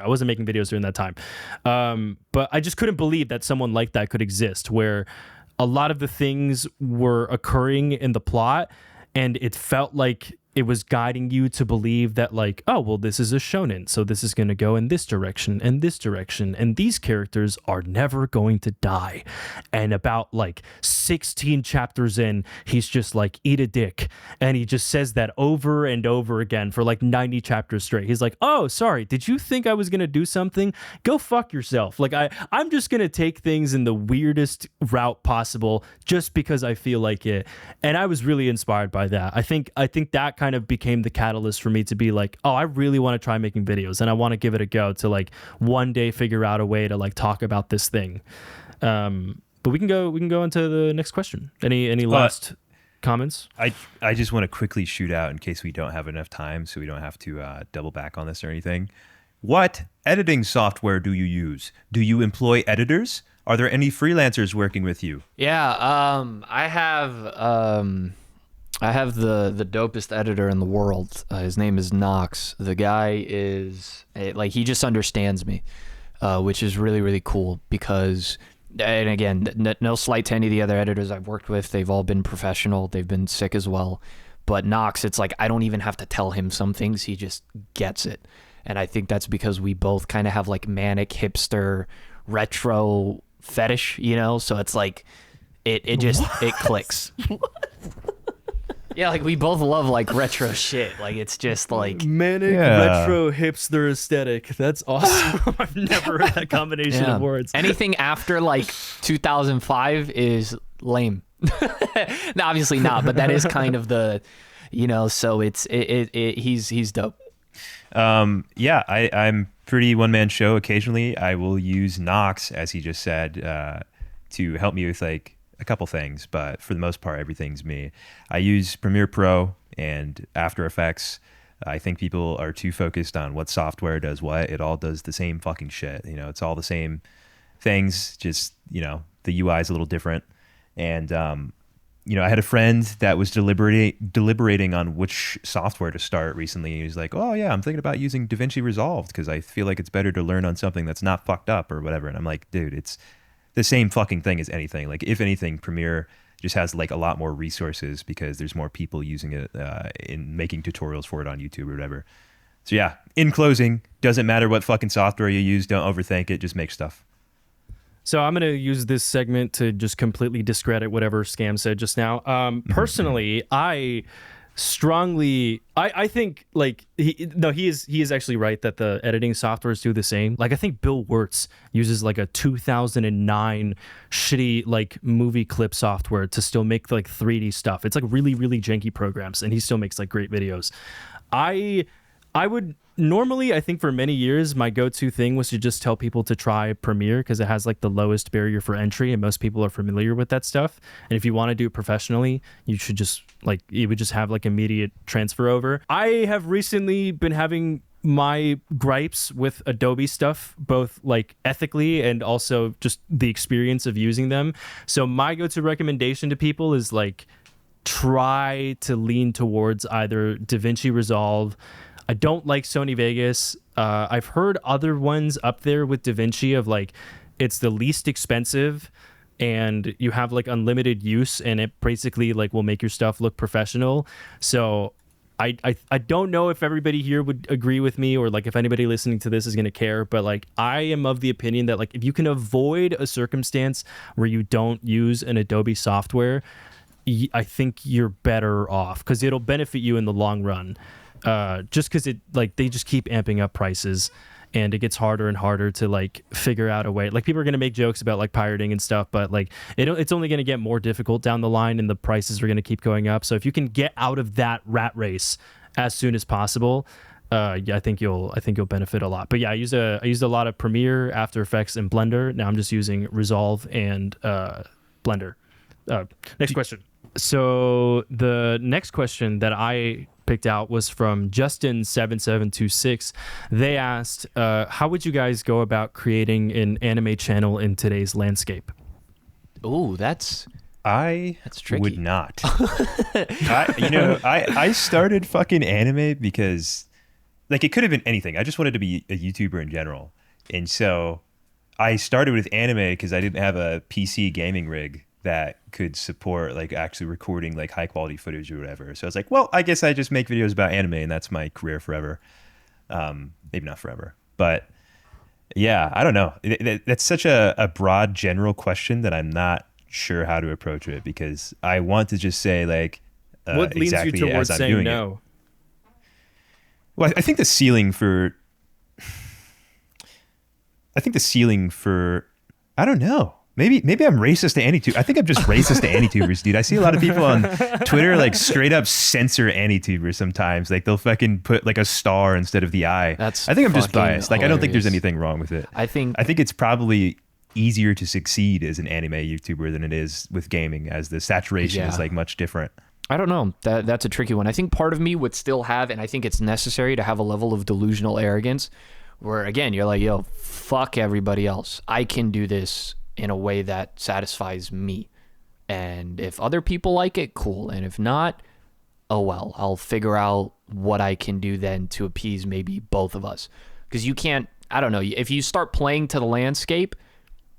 [SPEAKER 1] wasn't making videos during that time. But I just couldn't believe that someone like that could exist, where a lot of the things were occurring in the plot, and it felt like it was guiding you to believe that like, oh, well, this is a shonen, so this is going to go in this direction and this direction, and these characters are never going to die. And about like 16 chapters in, he's just like, eat a dick. And he just says that over and over again for like 90 chapters straight. He's like, oh, sorry, did you think I was going to do something? Go fuck yourself. Like I'm just going to take things in the weirdest route possible just because I feel like it. And I was really inspired by that. I think that kind of became the catalyst for me to be like, oh, I really want to try making videos, and I want to give it a go to like one day figure out a way to like talk about this thing. But we can go into the next question. Any last? comments?
[SPEAKER 2] I just want to quickly shoot out in case we don't have enough time, so we don't have to double back on this or anything. What editing software do you use? Do you employ editors? Are there any freelancers working with you?
[SPEAKER 3] Yeah, I have the dopest editor in the world. His name is Knox. The guy is like, he just understands me, which is really, really cool because, and again, no slight to any of the other editors I've worked with. They've all been professional. They've been sick as well. But Knox, it's like I don't even have to tell him some things. He just gets it. And I think that's because we both kind of have like manic hipster retro fetish, you know? So it's like it clicks. Yeah, like we both love like retro shit. Like it's just like
[SPEAKER 1] manic retro hipster aesthetic. That's awesome. I've never heard that combination of words.
[SPEAKER 3] Anything after like 2005 is lame. No, obviously not, but that is kind of the, you know, so he's dope.
[SPEAKER 2] I'm pretty one-man show. Occasionally I will use Knox, as he just said, to help me with like a couple things, but for the most part, everything's me. I use Premiere Pro and After Effects. I think people are too focused on what software does what. It all does the same fucking shit. You know, it's all the same things, just, you know, the UI is a little different. And, you know, I had a friend that was deliberating on which software to start recently. He was like, oh yeah, I'm thinking about using DaVinci Resolve because I feel like it's better to learn on something that's not fucked up or whatever. And I'm like, dude, it's the same fucking thing as anything. Like, if anything, Premiere just has like a lot more resources because there's more people using it in making tutorials for it on YouTube or whatever. So yeah, in closing, doesn't matter what fucking software you use. Don't overthink it. Just make stuff.
[SPEAKER 1] So I'm going to use this segment to just completely discredit whatever Scam said just now. Personally, I think like he is actually right that the editing softwares do the same. Like I think Bill Wirtz uses like a 2009 shitty like movie clip software to still make like 3D stuff. It's like really, really janky programs, and he still makes like great videos. I would normally, I think for many years, my go-to thing was to just tell people to try Premiere because it has like the lowest barrier for entry and most people are familiar with that stuff. And if you want to do it professionally, you should just like, you would just have like immediate transfer over. I have recently been having my gripes with Adobe stuff, both like ethically and also just the experience of using them. So my go-to recommendation to people is like, try to lean towards either DaVinci Resolve. I don't like Sony Vegas. I've heard other ones up there with DaVinci of like, it's the least expensive and you have like unlimited use and it basically like will make your stuff look professional. So I don't know if everybody here would agree with me or like if anybody listening to this is going to care, but like I am of the opinion that like if you can avoid a circumstance where you don't use an Adobe software, I think you're better off because it'll benefit you in the long run. Just because it like they just keep amping up prices and it gets harder and harder to like figure out a way. Like people are going to make jokes about like pirating and stuff, but like it's only going to get more difficult down the line and the prices are going to keep going up. So if you can get out of that rat race as soon as possible, I think you'll benefit a lot. But yeah, I used a lot of Premiere, After Effects, and Blender. Now I'm just using Resolve and Blender. Next question. So the next question that I picked out was from Justin7726. They asked, how would you guys go about creating an anime channel in today's landscape?
[SPEAKER 3] Ooh, that's tricky.
[SPEAKER 2] Would not. I started fucking anime because like it could have been anything. I just wanted to be a YouTuber in general. And so I started with anime because I didn't have a PC gaming rig that could support like actually recording like high quality footage or whatever. So I was like, well, I guess I just make videos about anime and that's my career forever. Maybe not forever, but yeah, I don't know. That's such a broad general question that I'm not sure how to approach it because I want to just say like,
[SPEAKER 1] what leads
[SPEAKER 2] exactly
[SPEAKER 1] you towards
[SPEAKER 2] as I'm
[SPEAKER 1] saying
[SPEAKER 2] doing
[SPEAKER 1] no?
[SPEAKER 2] Well, I think the ceiling for, I don't know. Maybe I'm racist to AniTubers. I think I'm just racist to AniTubers, dude. I see a lot of people on Twitter like straight up censor AniTubers sometimes. Like they'll fucking put like a star instead of the eye. I think I'm just biased. Like I don't think there's anything wrong with it. I think it's probably easier to succeed as an anime YouTuber than it is with gaming, as the saturation is like much different.
[SPEAKER 3] I don't know. That's a tricky one. I think part of me would still have, and I think it's necessary to have a level of delusional arrogance where, again, you're like, yo, fuck everybody else. I can do this in a way that satisfies me. And if other people like it, cool. And if not, oh well, I'll figure out what I can do then to appease maybe both of us. Because you can't, I don't know, if you start playing to the landscape,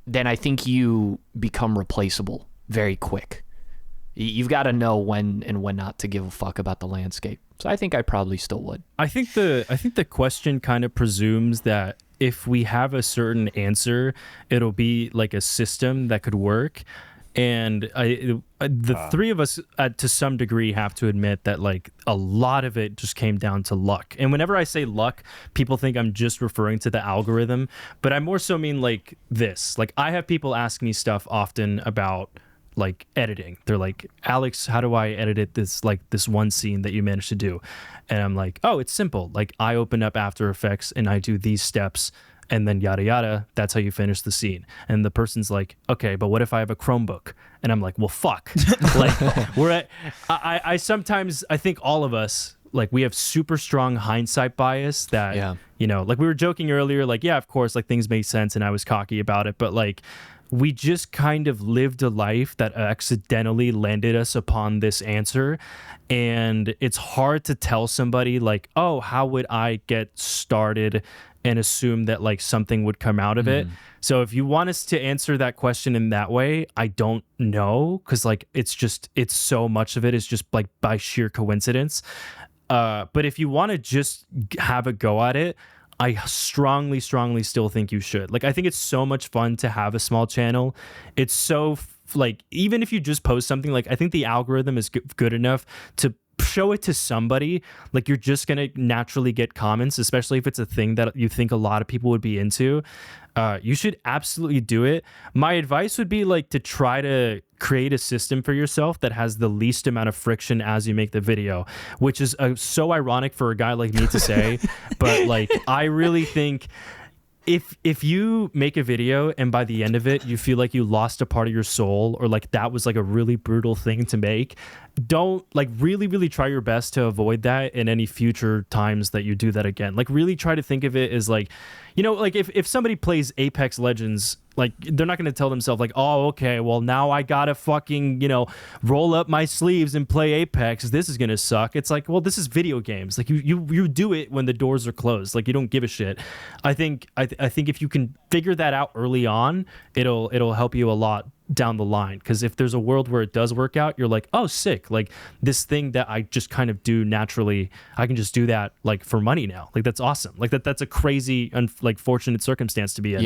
[SPEAKER 3] then I think you become replaceable very quick. You've got to know when and when not to give a fuck about the landscape. So I think I probably still would.
[SPEAKER 1] I think the question kind of presumes that if we have a certain answer, it'll be like a system that could work. And the three of us, to some degree, have to admit that like a lot of it just came down to luck. And whenever I say luck, people think I'm just referring to the algorithm, but I more so mean like this. Like I have people ask me stuff often about like editing. They're like, Alex, how do I edit it, this one scene that you managed to do? And I'm like, oh, it's simple. Like I open up After Effects and I do these steps and then yada yada, that's how you finish the scene. And the person's like, okay, but what if I have a Chromebook? And I'm like, well, fuck. Like I sometimes, I think all of us, like we have super strong hindsight bias that, you know, like we were joking earlier, like, yeah, of course, like things make sense and I was cocky about it, but like we just kind of lived a life that accidentally landed us upon this answer. And it's hard to tell somebody like, oh, how would I get started, and assume that like something would come out of it. So if you want us to answer that question in that way, I don't know, because like it's so much of it is just like by sheer coincidence. But if you want to just have a go at it, I strongly still think you should. Like, I think it's so much fun to have a small channel. It's so like, even if you just post something, like I think the algorithm is good enough to show it to somebody. Like you're just going to naturally get comments, especially if it's a thing that you think a lot of people would be into. You should absolutely do it. My advice would be like to try to create a system for yourself that has the least amount of friction as you make the video, which is so ironic for a guy like me to say, but like I really think if you make a video and by the end of it you feel like you lost a part of your soul, or like that was like a really brutal thing to make, don't like really try your best to avoid that in any future times that you do that again. Like really try to think of it as like, you know, like if somebody plays Apex Legends, like they're not going to tell themselves like, oh, okay, well now I gotta fucking, you know, roll up my sleeves and play Apex, this is gonna suck. It's like, well, this is video games. Like you do it when the doors are closed. Like you don't give a shit. I think if you can figure that out early on, it'll help you a lot down the line. Because if there's a world where it does work out, you're like, oh, sick, like this thing that I just kind of do naturally, I can just do that like for money now. Like that's awesome. Like that's a crazy like fortunate circumstance to be in.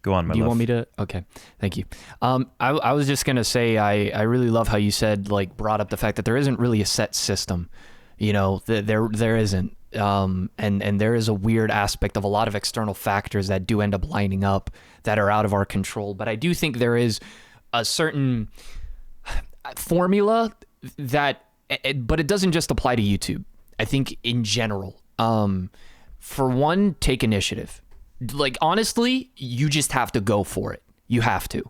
[SPEAKER 2] Go on, my
[SPEAKER 3] Do you
[SPEAKER 2] love.
[SPEAKER 3] want me to? Okay, thank you. I was just gonna say I really love how you said, like, brought up the fact that there isn't really a set system. You know, there isn't. And there is a weird aspect of a lot of external factors that do end up lining up that are out of our control. But I do think there is a certain formula that, but it doesn't just apply to YouTube. I think in general, for one, take initiative. Like, honestly, you just have to go for it. You have to.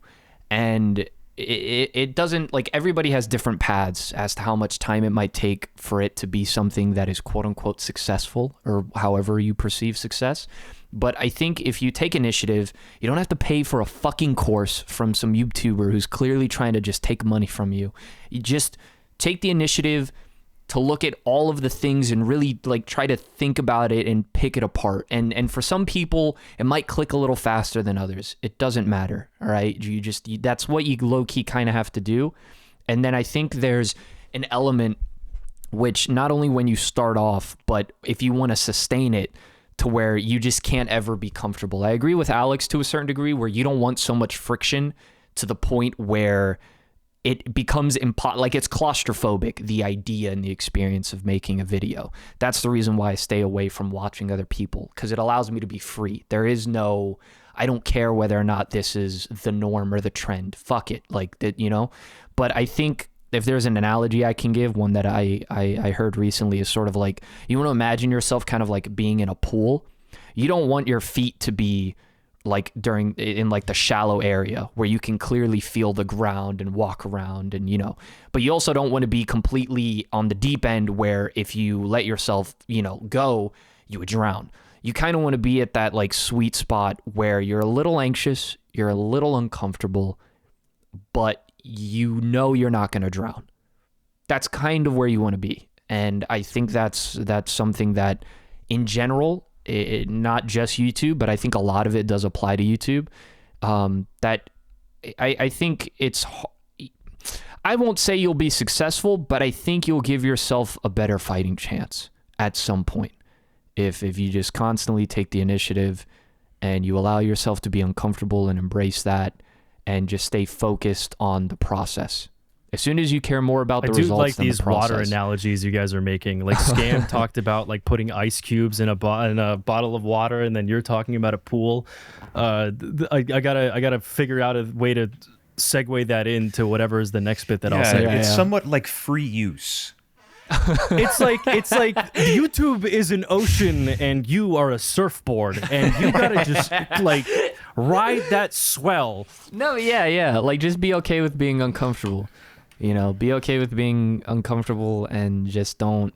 [SPEAKER 3] And it doesn't, like, everybody has different paths as to how much time it might take for it to be something that is quote unquote successful, or however you perceive success. But I think if you take initiative, you don't have to pay for a fucking course from some YouTuber who's clearly trying to just take money from you. You just take the initiative to look at all of the things and really like try to think about it and pick it apart. And for some people, it might click a little faster than others. It doesn't matter. All right. That's what you low key kind of have to do. And then I think there's an element which not only when you start off, but if you want to sustain it to where you just can't ever be comfortable. I agree with Alex to a certain degree where you don't want so much friction to the point where it becomes like it's claustrophobic, the idea and the experience of making a video. That's the reason why I stay away from watching other people, because it allows me to be free. There is no, I don't care whether or not this is the norm or the trend. Fuck it, like that, you know? But I think if there's an analogy I can give, one that I heard recently is sort of like, you want to imagine yourself kind of like being in a pool. You don't want your feet to be like in like the shallow area where you can clearly feel the ground and walk around, and but you also don't want to be completely on the deep end where if you let yourself go, you would drown. You kind of want to be at that like sweet spot where you're a little anxious, you're a little uncomfortable, but you're not going to drown. That's kind of where you want to be. And I think that's something that in general, not just YouTube, but I think a lot of it does apply to YouTube. That I think I won't say you'll be successful, but I think you'll give yourself a better fighting chance at some point. If you just constantly take the initiative and you allow yourself to be uncomfortable and embrace that and just stay focused on the process. As soon as you care more about the results
[SPEAKER 1] like
[SPEAKER 3] than
[SPEAKER 1] these
[SPEAKER 3] the process.
[SPEAKER 1] water analogies you guys are making. Like Scam talked about like putting ice cubes in a bottle of water, and then you're talking about a pool. I gotta figure out a way to segue that into whatever is the next bit that I'll say.
[SPEAKER 2] It's somewhat like free use.
[SPEAKER 1] It's like YouTube is an ocean and you are a surfboard, and you gotta just like ride that swell.
[SPEAKER 3] No, yeah. Like just be okay with being uncomfortable. Be okay with being uncomfortable and just don't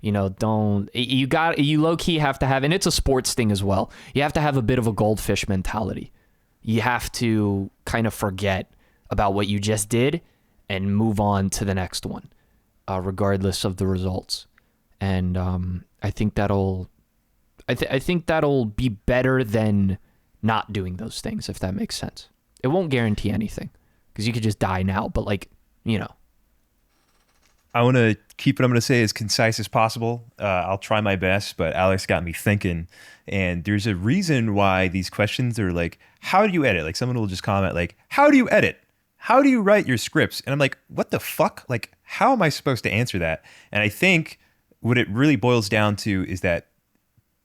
[SPEAKER 3] you low key have to have, and it's a sports thing as well. You have to have a bit of a goldfish mentality. You have to kind of forget about what you just did and move on to the next one, regardless of the results. And I think that'll be better than not doing those things, if that makes sense. It won't guarantee anything because you could just die now, but
[SPEAKER 2] I want to keep what I'm going to say as concise as possible. I'll try my best, but Alex got me thinking. And there's a reason why these questions are like, how do you edit? Like someone will just comment like, how do you edit? How do you write your scripts? And I'm like, what the fuck? Like, how am I supposed to answer that? And I think what it really boils down to is that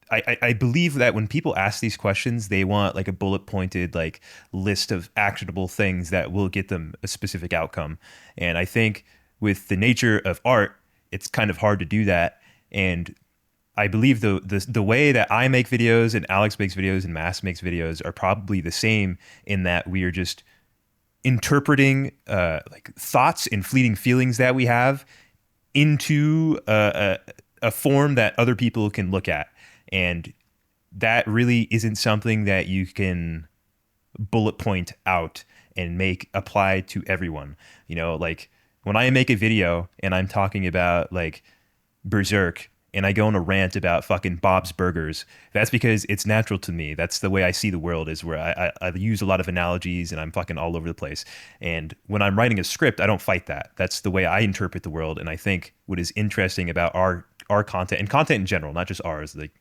[SPEAKER 2] I believe that when people ask these questions, they want like a bullet pointed like list of actionable things that will get them a specific outcome. And I think with the nature of art, it's kind of hard to do that. And I believe the way that I make videos and Alex makes videos and Mass makes videos are probably the same, in that we are just interpreting like thoughts and fleeting feelings that we have into a form that other people can look at. And that really isn't something that you can bullet point out and make apply to everyone. Like when I make a video and I'm talking about like Berserk and I go on a rant about fucking Bob's Burgers, that's because it's natural to me. That's the way I see the world, is where I use a lot of analogies and I'm fucking all over the place. And when I'm writing a script, I don't fight that. That's the way I interpret the world. And I think what is interesting about our content, and content in general, not just ours, like,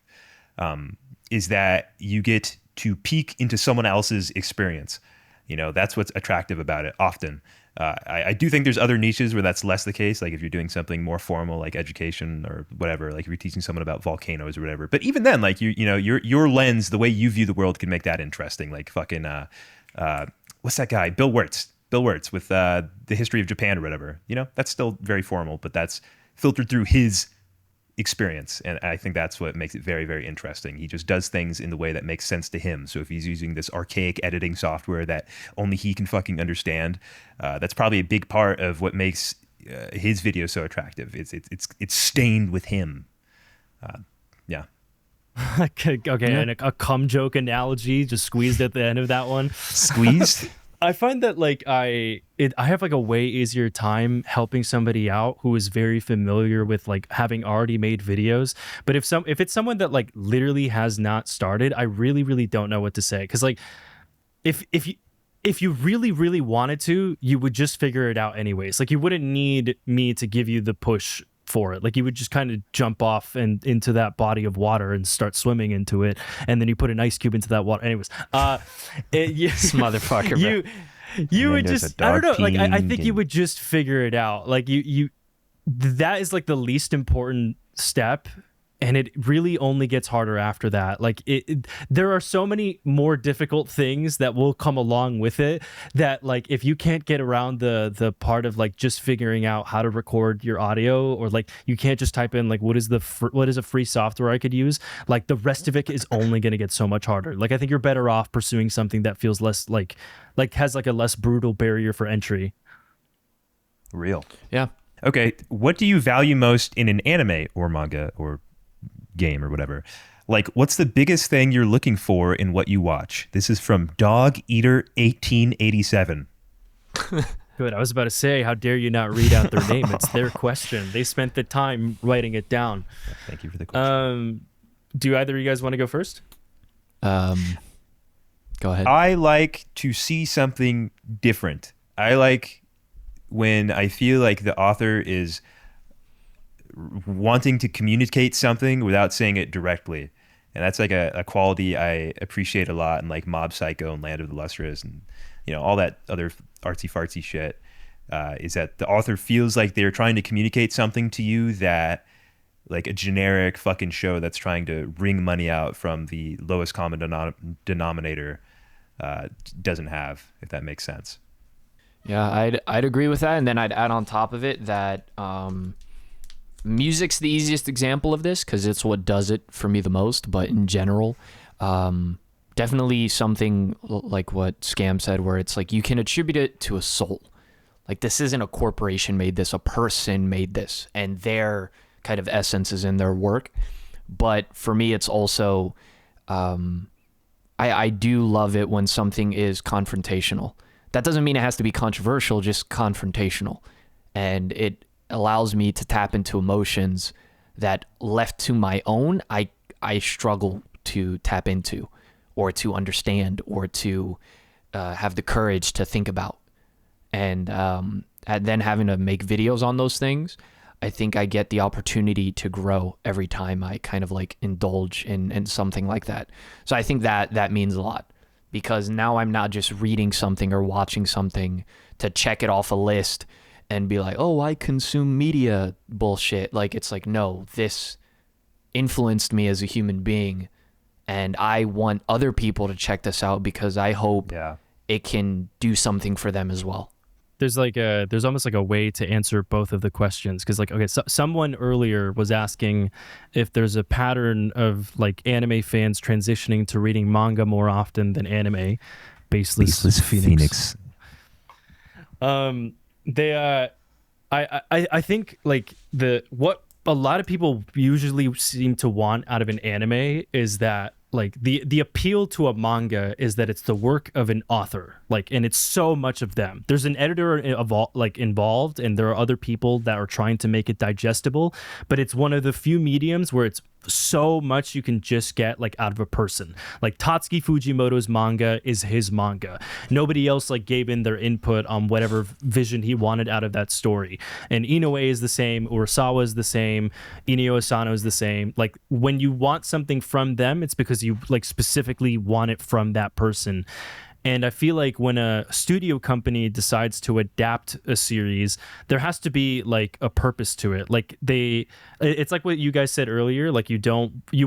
[SPEAKER 2] is that you get to peek into someone else's experience. That's what's attractive about it often. I do think there's other niches where that's less the case. Like if you're doing something more formal, like education or whatever, like if you're teaching someone about volcanoes or whatever. But even then, like your lens, the way you view the world, can make that interesting. Like fucking, what's that guy? Bill Wirtz with the history of Japan or whatever. That's still very formal, but that's filtered through his experience. And I think that's what makes it very, very interesting. He just does things in the way that makes sense to him. So if he's using this archaic editing software that only he can fucking understand, that's probably a big part of what makes his video so attractive. It's stained with him. Yeah.
[SPEAKER 1] Okay, and a cum joke analogy just squeezed at the end of that one.
[SPEAKER 2] Squeezed?
[SPEAKER 1] I find that like I have like a way easier time helping somebody out who is very familiar with like having already made videos. But if it's someone that like literally has not started, I really, really don't know what to say. Because like if you really, really wanted to, you would just figure it out anyways. Like you wouldn't need me to give you the push for it. Like you would just kind of jump off and into that body of water and start swimming into it, and then you put an ice cube into that water. Anyways,
[SPEAKER 3] this motherfucker.
[SPEAKER 1] You would just, I don't know. Like I think you would just figure it out. Like you that is like the least important step and it really only gets harder after that. Like there are so many more difficult things that will come along with it that, like, if you can't get around the part of like just figuring out how to record your audio, or like you can't just type in like what is a free software I could use, like the rest of it is only going to get so much harder. Like I think you're better off pursuing something that feels less like has like a less brutal barrier for entry.
[SPEAKER 2] Real.
[SPEAKER 3] Yeah.
[SPEAKER 2] Okay, what do you value most in an anime or manga or game or whatever? Like, what's the biggest thing you're looking for in what you watch? This is from Dog Eater 1887.
[SPEAKER 1] Good. I was about to say, how dare you not read out their name? It's their question. They spent the time writing it down.
[SPEAKER 2] Thank you for the question.
[SPEAKER 1] Do either of you guys want to go first?
[SPEAKER 3] Go ahead.
[SPEAKER 2] I like to see something different. I like when I feel like the author is wanting to communicate something without saying it directly. And that's like a quality I appreciate a lot in like Mob Psycho and Land of the Lustrous and, you know, all that other artsy fartsy shit, is that the author feels like they're trying to communicate something to you that like a generic fucking show that's trying to wring money out from the lowest common denominator doesn't have, if that makes sense.
[SPEAKER 3] Yeah, I'd agree with that, and then I'd add on top of it that music's the easiest example of this because it's what does it for me the most. But in general, definitely something like what Scam said, where it's like you can attribute it to a soul. Like this isn't a corporation made this, a person made this, and their kind of essence is in their work. But for me, it's also I do love it when something is confrontational. That doesn't mean it has to be controversial, just confrontational. And it allows me to tap into emotions that left to my own, I struggle to tap into or to understand or to have the courage to think about. And then having to make videos on those things, I think I get the opportunity to grow every time I kind of like indulge in something like that. So I think that means a lot. Because now I'm not just reading something or watching something to check it off a list and be like, oh, I consume media bullshit. Like, it's like, no, this influenced me as a human being. And I want other people to check this out because I hope it can do something for them as well.
[SPEAKER 1] There's almost like a way to answer both of the questions, because like, okay, so someone earlier was asking if there's a pattern of like anime fans transitioning to reading manga more often than anime. Baseless Phoenix. I think like what a lot of people usually seem to want out of an anime is that like the appeal to a manga is that it's the work of an author, like, and it's so much of them. There's an editor involved, and there are other people that are trying to make it digestible, but it's one of the few mediums where it's so much you can just get like out of a person. Like Tatsuki Fujimoto's manga is his manga. Nobody else like gave in their input on whatever vision he wanted out of that story. And Inoue is the same, Urasawa is the same, Inio Asano is the same. Like when you want something from them, it's because you like specifically want it from that person. And I feel like when a studio company decides to adapt a series, there has to be like a purpose to it. Like it's like what you guys said earlier, like you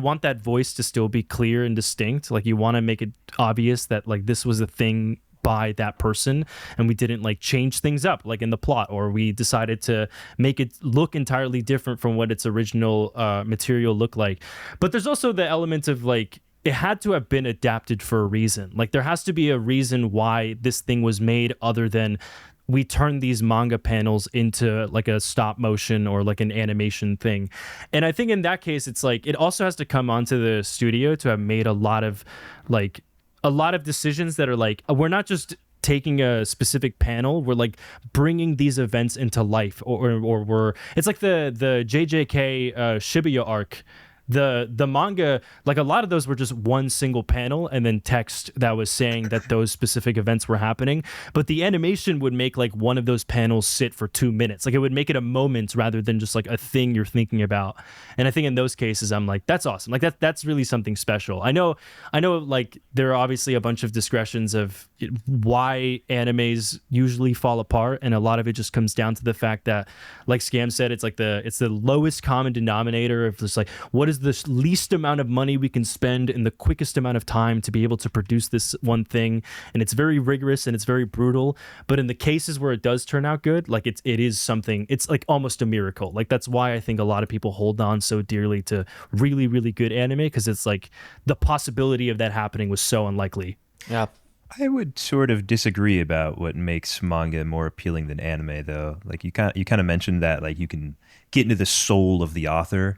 [SPEAKER 1] want that voice to still be clear and distinct. Like you want to make it obvious that like this was a thing by that person and we didn't like change things up like in the plot, or we decided to make it look entirely different from what its original material looked like. But there's also the element of like, it had to have been adapted for a reason. Like there has to be a reason why this thing was made other than we turned these manga panels into like a stop motion or like an animation thing. And I think in that case, it's like, it also has to come onto the studio to have made a lot of decisions that are like, we're not just taking a specific panel, we're like bringing these events into life, or we're, it's like the JJK Shibuya arc. The manga, like a lot of those were just one single panel and then text that was saying that those specific events were happening. But the animation would make like one of those panels sit for 2 minutes. Like it would make it a moment rather than just like a thing you're thinking about. And I think in those cases, I'm like, that's awesome. Like that's really something special. I know like there are obviously a bunch of discretions of why animes usually fall apart. And a lot of it just comes down to the fact that, like Scam said, it's like it's the lowest common denominator of just like, what is is the least amount of money we can spend in the quickest amount of time to be able to produce this one thing. And it's very rigorous and it's very brutal. But in the cases where it does turn out good, like it is something, it's like almost a miracle. Like that's why I think a lot of people hold on so dearly to really, really good anime, because it's like the possibility of that happening was so unlikely.
[SPEAKER 3] Yeah.
[SPEAKER 2] I would sort of disagree about what makes manga more appealing than anime, though. Like you kind of mentioned that like you can get into the soul of the author,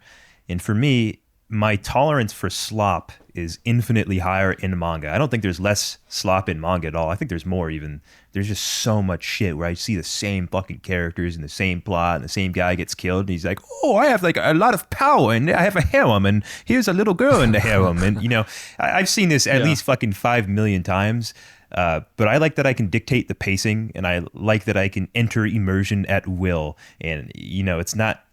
[SPEAKER 2] and for me, my tolerance for slop is infinitely higher in manga. I don't think there's less slop in manga at all. I think there's more even. There's just so much shit where I see the same fucking characters and the same plot, and the same guy gets killed, and he's like, oh, I have like a lot of power, and I have a harem, and here's a little girl in the harem. And, you know, I've seen this at least fucking 5 million times. But I like that I can dictate the pacing, and I like that I can enter immersion at will. And, you know, it's not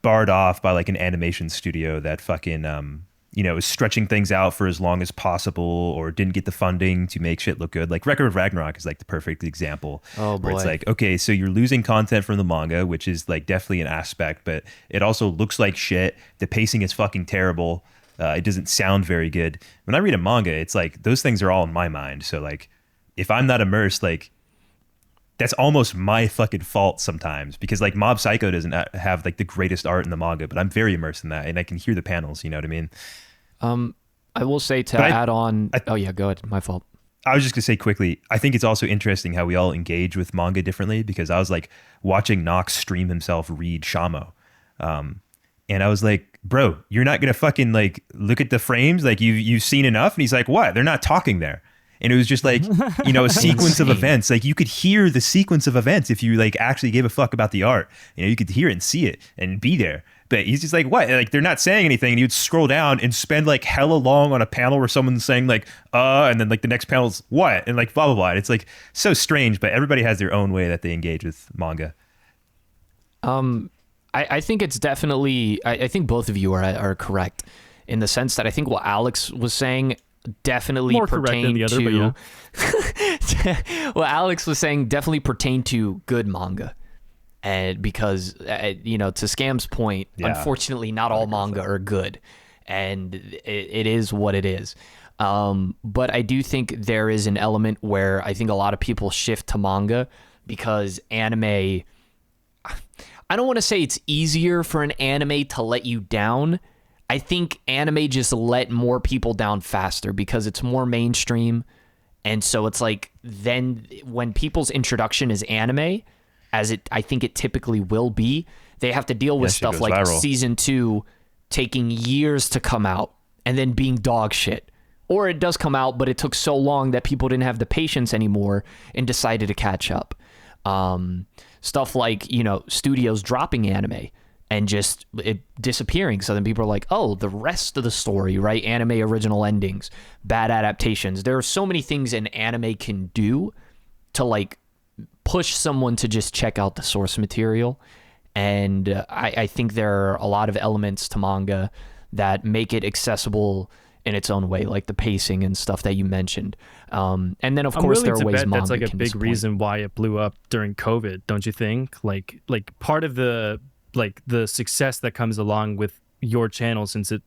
[SPEAKER 2] barred off by like an animation studio that fucking, you know, is stretching things out for as long as possible or didn't get the funding to make shit look good. Like Record of Ragnarok is like the perfect example.
[SPEAKER 3] Oh boy.
[SPEAKER 2] Where it's like, okay, so you're losing content from the manga, which is like definitely an aspect, but it also looks like shit. The pacing is fucking terrible. It doesn't sound very good. When I read a manga, it's like those things are all in my mind. So like if I'm not immersed, like that's almost my fucking fault sometimes, because like Mob Psycho doesn't have like the greatest art in the manga, but I'm very immersed in that and I can hear the panels, you know what I mean?
[SPEAKER 3] I will say to add on. Oh yeah, go ahead. My fault.
[SPEAKER 2] I was just gonna say quickly, I think it's also interesting how we all engage with manga differently, because I was like watching Nox stream himself read Shamo. And I was like, bro, you're not gonna fucking like look at the frames, like you've seen enough. And he's like, what? They're not talking there. And it was just like, you know, a sequence of events. Like you could hear the sequence of events if you like actually gave a fuck about the art. You know, you could hear it and see it and be there. But he's just like, what? Like they're not saying anything. And he would scroll down and spend like hella long on a panel where someone's saying like, and then like the next panel's what? And like blah, blah, blah. And it's like so strange, but everybody has their own way that they engage with manga.
[SPEAKER 3] I think it's definitely, I think both of you are correct in the sense that I think what Alex was saying definitely
[SPEAKER 1] more correct than the other,
[SPEAKER 3] to,
[SPEAKER 1] but yeah.
[SPEAKER 3] what Alex was saying definitely pertained to good manga. And because, you know, to Scam's point, unfortunately, not all manga are good. And it is what it is. But I do think there is an element where I think a lot of people shift to manga because anime, I don't want to say it's easier for an anime to let you down. I think anime just let more people down faster because it's more mainstream. And so it's like then when people's introduction is anime, I think it typically will be, they have to deal with stuff like
[SPEAKER 2] viral.
[SPEAKER 3] season 2 taking years to come out and then being dog shit. Or it does come out, but it took so long that people didn't have the patience anymore and decided to catch up. Stuff like, you know, studios dropping anime and just it disappearing. So then people are like, oh, the rest of the story, right? Anime original endings, bad adaptations. There are so many things an anime can do to like push someone to just check out the source material. And I think there are a lot of elements to manga that make it accessible in its own way, like the pacing and stuff that you mentioned. And then of course there are ways manga
[SPEAKER 1] that's like a
[SPEAKER 3] can
[SPEAKER 1] big
[SPEAKER 3] disappoint.
[SPEAKER 1] reason why it blew up during COVID, don't you think? Like part of the success that comes along with your channel, since it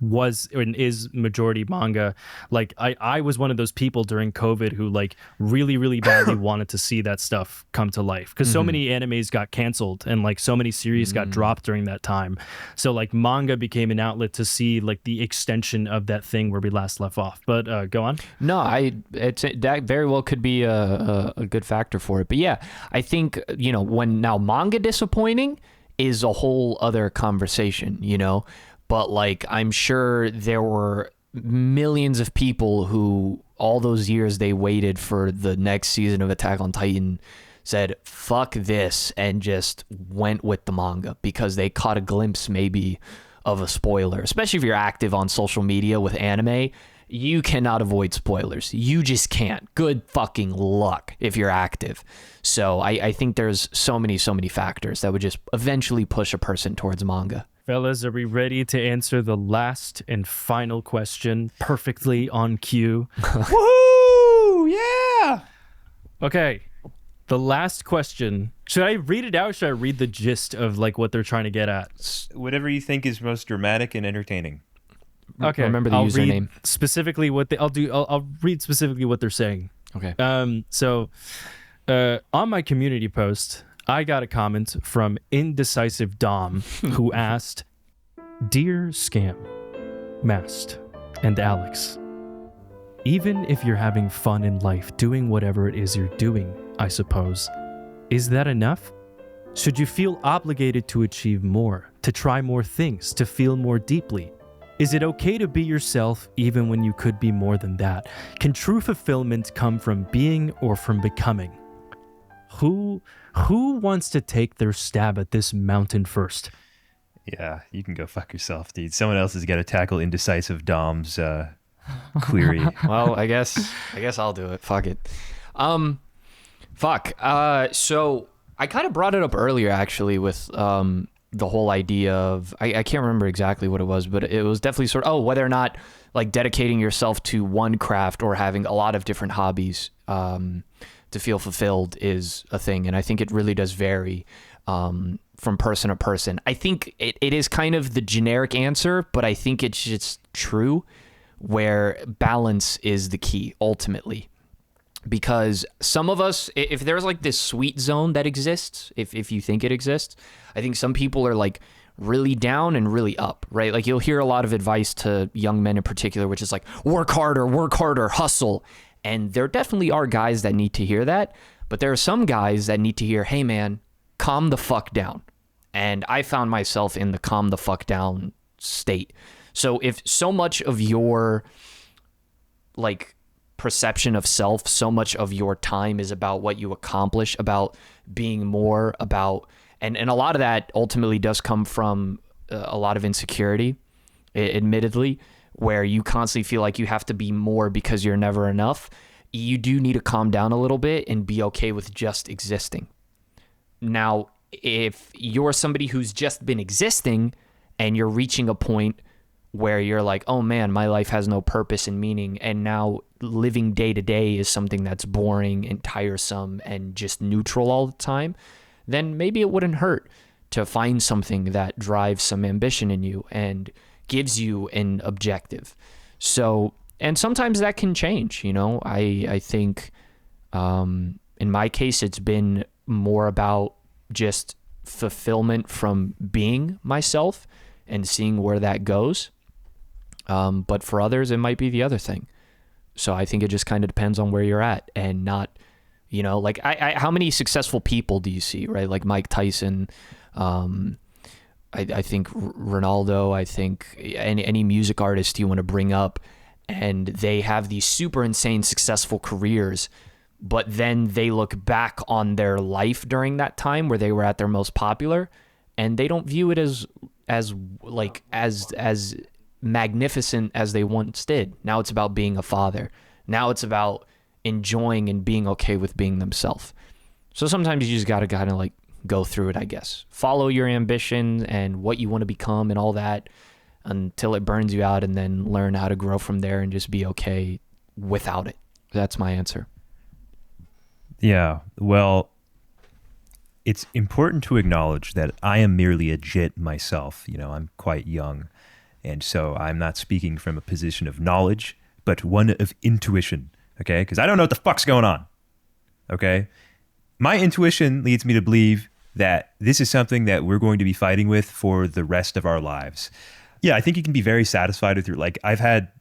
[SPEAKER 1] was and is majority manga, like I was one of those people during COVID who like really, really badly wanted to see that stuff come to life, because so many animes got canceled and like so many series got dropped during that time. So like manga became an outlet to see like the extension of that thing where we last left off. But go on.
[SPEAKER 3] No, that very well could be a good factor for it. But yeah, I think, you know, when now manga disappointing is a whole other conversation, you know, but like I'm sure there were millions of people who all those years they waited for the next season of Attack on Titan said fuck this and just went with the manga because they caught a glimpse maybe of a spoiler. Especially if you're active on social media with anime, you cannot avoid spoilers. You just can't. Good fucking luck if you're active. So I think there's so many factors that would just eventually push a person towards manga.
[SPEAKER 1] Fellas, are we ready to answer the last and final question perfectly on cue?
[SPEAKER 2] Woohoo! Yeah!
[SPEAKER 1] Okay. The last question. Should I read it out? Should I read the gist of like what they're trying to get at?
[SPEAKER 2] Whatever you think is most dramatic and entertaining.
[SPEAKER 1] Okay.
[SPEAKER 3] Remember the
[SPEAKER 1] I'll
[SPEAKER 3] username.
[SPEAKER 1] read specifically what I'll read specifically what they're saying.
[SPEAKER 3] Okay.
[SPEAKER 1] So on my community post, I got a comment from Indecisive Dom who asked, "Dear Scam, Mast, and Alex, even if you're having fun in life doing whatever it is you're doing, I suppose, is that enough? Should you feel obligated to achieve more, to try more things, to feel more deeply? Is it okay to be yourself even when you could be more than that? Can true fulfillment come from being or from becoming? Who wants to take their stab at this mountain first?"
[SPEAKER 2] Yeah, you can go fuck yourself, dude. Someone else has got to tackle Indecisive Dom's query.
[SPEAKER 3] Well, I guess I'll do it. Fuck it. So I kind of brought it up earlier, actually, with the whole idea of I can't remember exactly what it was, but it was definitely sort of whether or not like dedicating yourself to one craft or having a lot of different hobbies to feel fulfilled is a thing, and I think it really does vary from person to person. I think it is kind of the generic answer, but I think it's just true where balance is the key ultimately. Because some of us, if there's like this sweet zone that exists, if you think it exists, I think some people are like really down and really up, right? Like you'll hear a lot of advice to young men in particular, which is like, work harder, hustle. And there definitely are guys that need to hear that. But there are some guys that need to hear, hey man, calm the fuck down. And I found myself in the calm the fuck down state. So if so much of your like perception of self, so much of your time is about what you accomplish, about being more, about and a lot of that ultimately does come from a lot of insecurity, admittedly, where you constantly feel like you have to be more because you're never enough. You do need to calm down a little bit and be okay with just existing. Now, if you're somebody who's just been existing and you're reaching a point where you're like, oh man, my life has no purpose and meaning, and now living day to day is something that's boring and tiresome and just neutral all the time, then maybe it wouldn't hurt to find something that drives some ambition in you and gives you an objective. So, and sometimes that can change, you know. I think in my case, it's been more about just fulfillment from being myself and seeing where that goes. But for others, it might be the other thing. So I think it just kind of depends on where you're at and not, you know, like how many successful people do you see, right? Like Mike Tyson, I think Ronaldo, I think any music artist you want to bring up, and they have these super insane successful careers, but then they look back on their life during that time where they were at their most popular, and they don't view it as magnificent as they once did. Now it's about being a father. Now it's about enjoying and being okay with being themselves. So sometimes you just got to kind of like go through it, I guess. Follow your ambition and what you want to become and all that until it burns you out, and then learn how to grow from there and just be okay without it. That's my answer.
[SPEAKER 2] Yeah, well, it's important to acknowledge that I am merely a jit myself. You know, I'm quite young. And so I'm not speaking from a position of knowledge, but one of intuition, okay? Because I don't know what the fuck's going on, okay? My intuition leads me to believe that this is something that we're going to be fighting with for the rest of our lives. Yeah, I think you can be very satisfied with your, like, I've had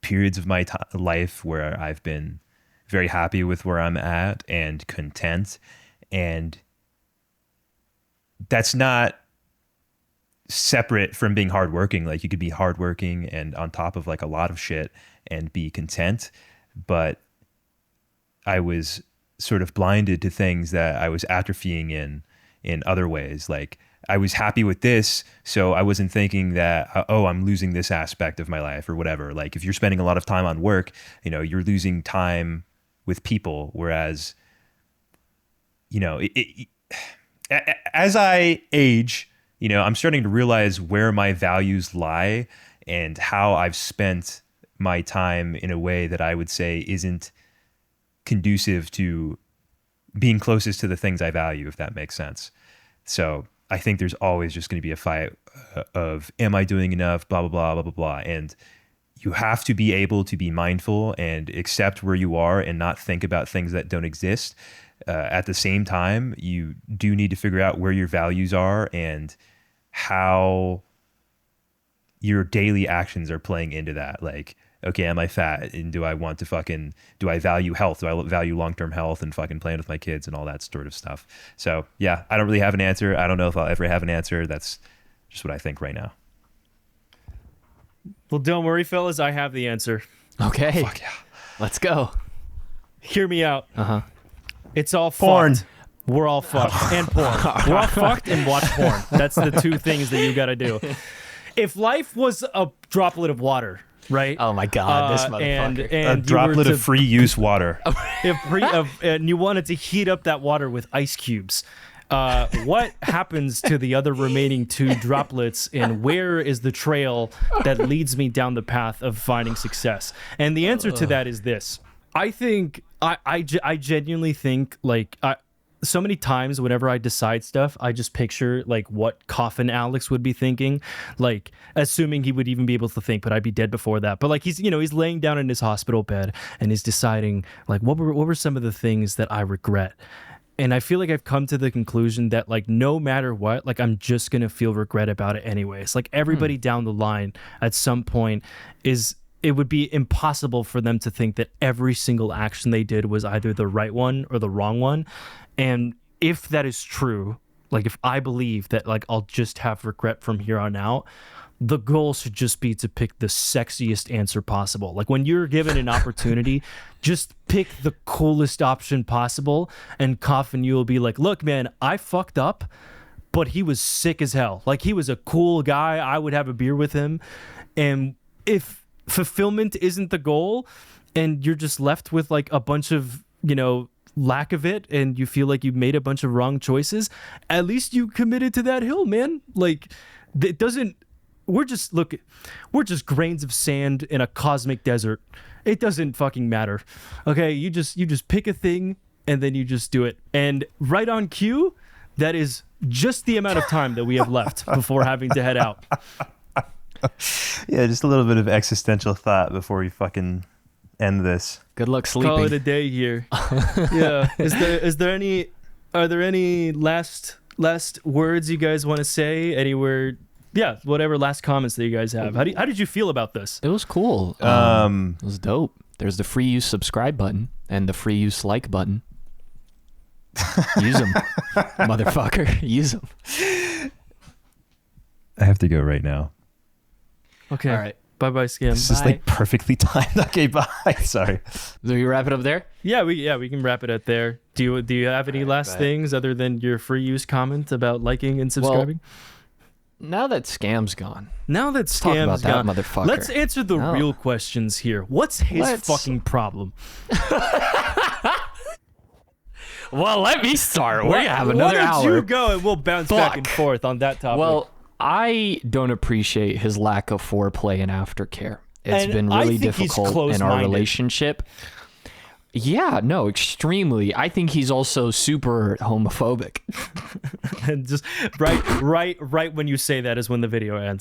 [SPEAKER 2] periods of my life where I've been very happy with where I'm at and content. And that's not separate from being hardworking. Like, you could be hardworking and on top of like a lot of shit and be content. But I was sort of blinded to things that I was atrophying in other ways. Like, I was happy with this, so I wasn't thinking that, oh, I'm losing this aspect of my life or whatever. Like, if you're spending a lot of time on work, you know, you're losing time with people. Whereas, you know, as I age, you know, I'm starting to realize where my values lie and how I've spent my time in a way that I would say isn't conducive to being closest to the things I value, if that makes sense. So I think there's always just going to be a fight of, am I doing enough, blah, blah, blah, blah, blah, blah. And you have to be able to be mindful and accept where you are and not think about things that don't exist. At the same time, you do need to figure out where your values are and how your daily actions are playing into that. Like, okay, am I fat? And do I want to do I value health? Do I value long-term health and fucking playing with my kids and all that sort of stuff? So yeah, I don't really have an answer. I don't know if I'll ever have an answer. That's just what I think right now.
[SPEAKER 1] Well, don't worry, fellas. I have the answer.
[SPEAKER 3] Okay.
[SPEAKER 2] Fuck yeah.
[SPEAKER 3] Let's go.
[SPEAKER 1] Hear me out.
[SPEAKER 3] Uh-huh.
[SPEAKER 1] It's all
[SPEAKER 2] Porn.
[SPEAKER 1] fucked. We're all fucked. And porn. We're all fucked and watch porn. That's the two things that you got to do. If life was a droplet of water, right?
[SPEAKER 3] Oh my God, this motherfucker.
[SPEAKER 1] And
[SPEAKER 2] A droplet of free use water.
[SPEAKER 1] and you wanted to heat up that water with ice cubes. What happens to the other remaining 2 droplets, and where is the trail that leads me down the path of finding success? And the answer to that is this. I think, I genuinely think, like, so many times whenever I decide stuff, I just picture like what Coffin Alex would be thinking, like assuming he would even be able to think, but I'd be dead before that. But like he's laying down in his hospital bed and he's deciding like what were some of the things that I regret. And I feel like I've come to the conclusion that like no matter what, like I'm just going to feel regret about it anyways. Like everybody down the line at some point it would be impossible for them to think that every single action they did was either the right one or the wrong one. And if that is true, like if I believe that like I'll just have regret from here on out, the goal should just be to pick the sexiest answer possible. Like when you're given an opportunity, just pick the coolest option possible, and Coffin, you will be like, look, man, I fucked up, but he was sick as hell. Like he was a cool guy. I would have a beer with him. And if fulfillment isn't the goal and you're just left with like a bunch of, lack of it, and you feel like you made a bunch of wrong choices, at least you committed to that hill, man. Like it doesn't, we're just grains of sand in a cosmic desert. It doesn't fucking matter. Okay. You just pick a thing and then you just do it. And right on cue, that is just the amount of time that we have left before having to head out.
[SPEAKER 2] Yeah, just a little bit of existential thought before we fucking end this.
[SPEAKER 3] Good luck sleeping.
[SPEAKER 1] Call it a day here. Yeah. Are there any last words you guys want to say anywhere? Yeah, whatever last comments that you guys have. How did you feel about this?
[SPEAKER 3] It was cool. It was dope. There's the free use subscribe button and the free use like button. Use them, motherfucker. Use them.
[SPEAKER 2] I have to go right now.
[SPEAKER 1] Okay.
[SPEAKER 3] All right.
[SPEAKER 1] Bye-bye, Scam.
[SPEAKER 2] This is like perfectly timed. Okay, bye. Sorry.
[SPEAKER 3] Do you wrap it up there?
[SPEAKER 1] Yeah, we can wrap it up there. Do you have any last things other than your free use comment about liking and subscribing?
[SPEAKER 3] Well, now that Scam's gone.
[SPEAKER 1] Now that
[SPEAKER 3] talk
[SPEAKER 1] Scam's
[SPEAKER 3] about that
[SPEAKER 1] gone,
[SPEAKER 3] motherfucker.
[SPEAKER 1] let's answer the real questions here. What's his fucking problem?
[SPEAKER 3] Well, let me start. We have another hour.
[SPEAKER 1] Why don't you go and we'll bounce back and forth on that topic.
[SPEAKER 3] Well, I don't appreciate his lack of foreplay and aftercare. It's
[SPEAKER 1] And
[SPEAKER 3] been
[SPEAKER 1] I
[SPEAKER 3] really
[SPEAKER 1] think he's
[SPEAKER 3] difficult in our
[SPEAKER 1] close-minded.
[SPEAKER 3] relationship. Yeah, no, extremely. I think he's also super homophobic.
[SPEAKER 1] and just right when you say that is when the video ends.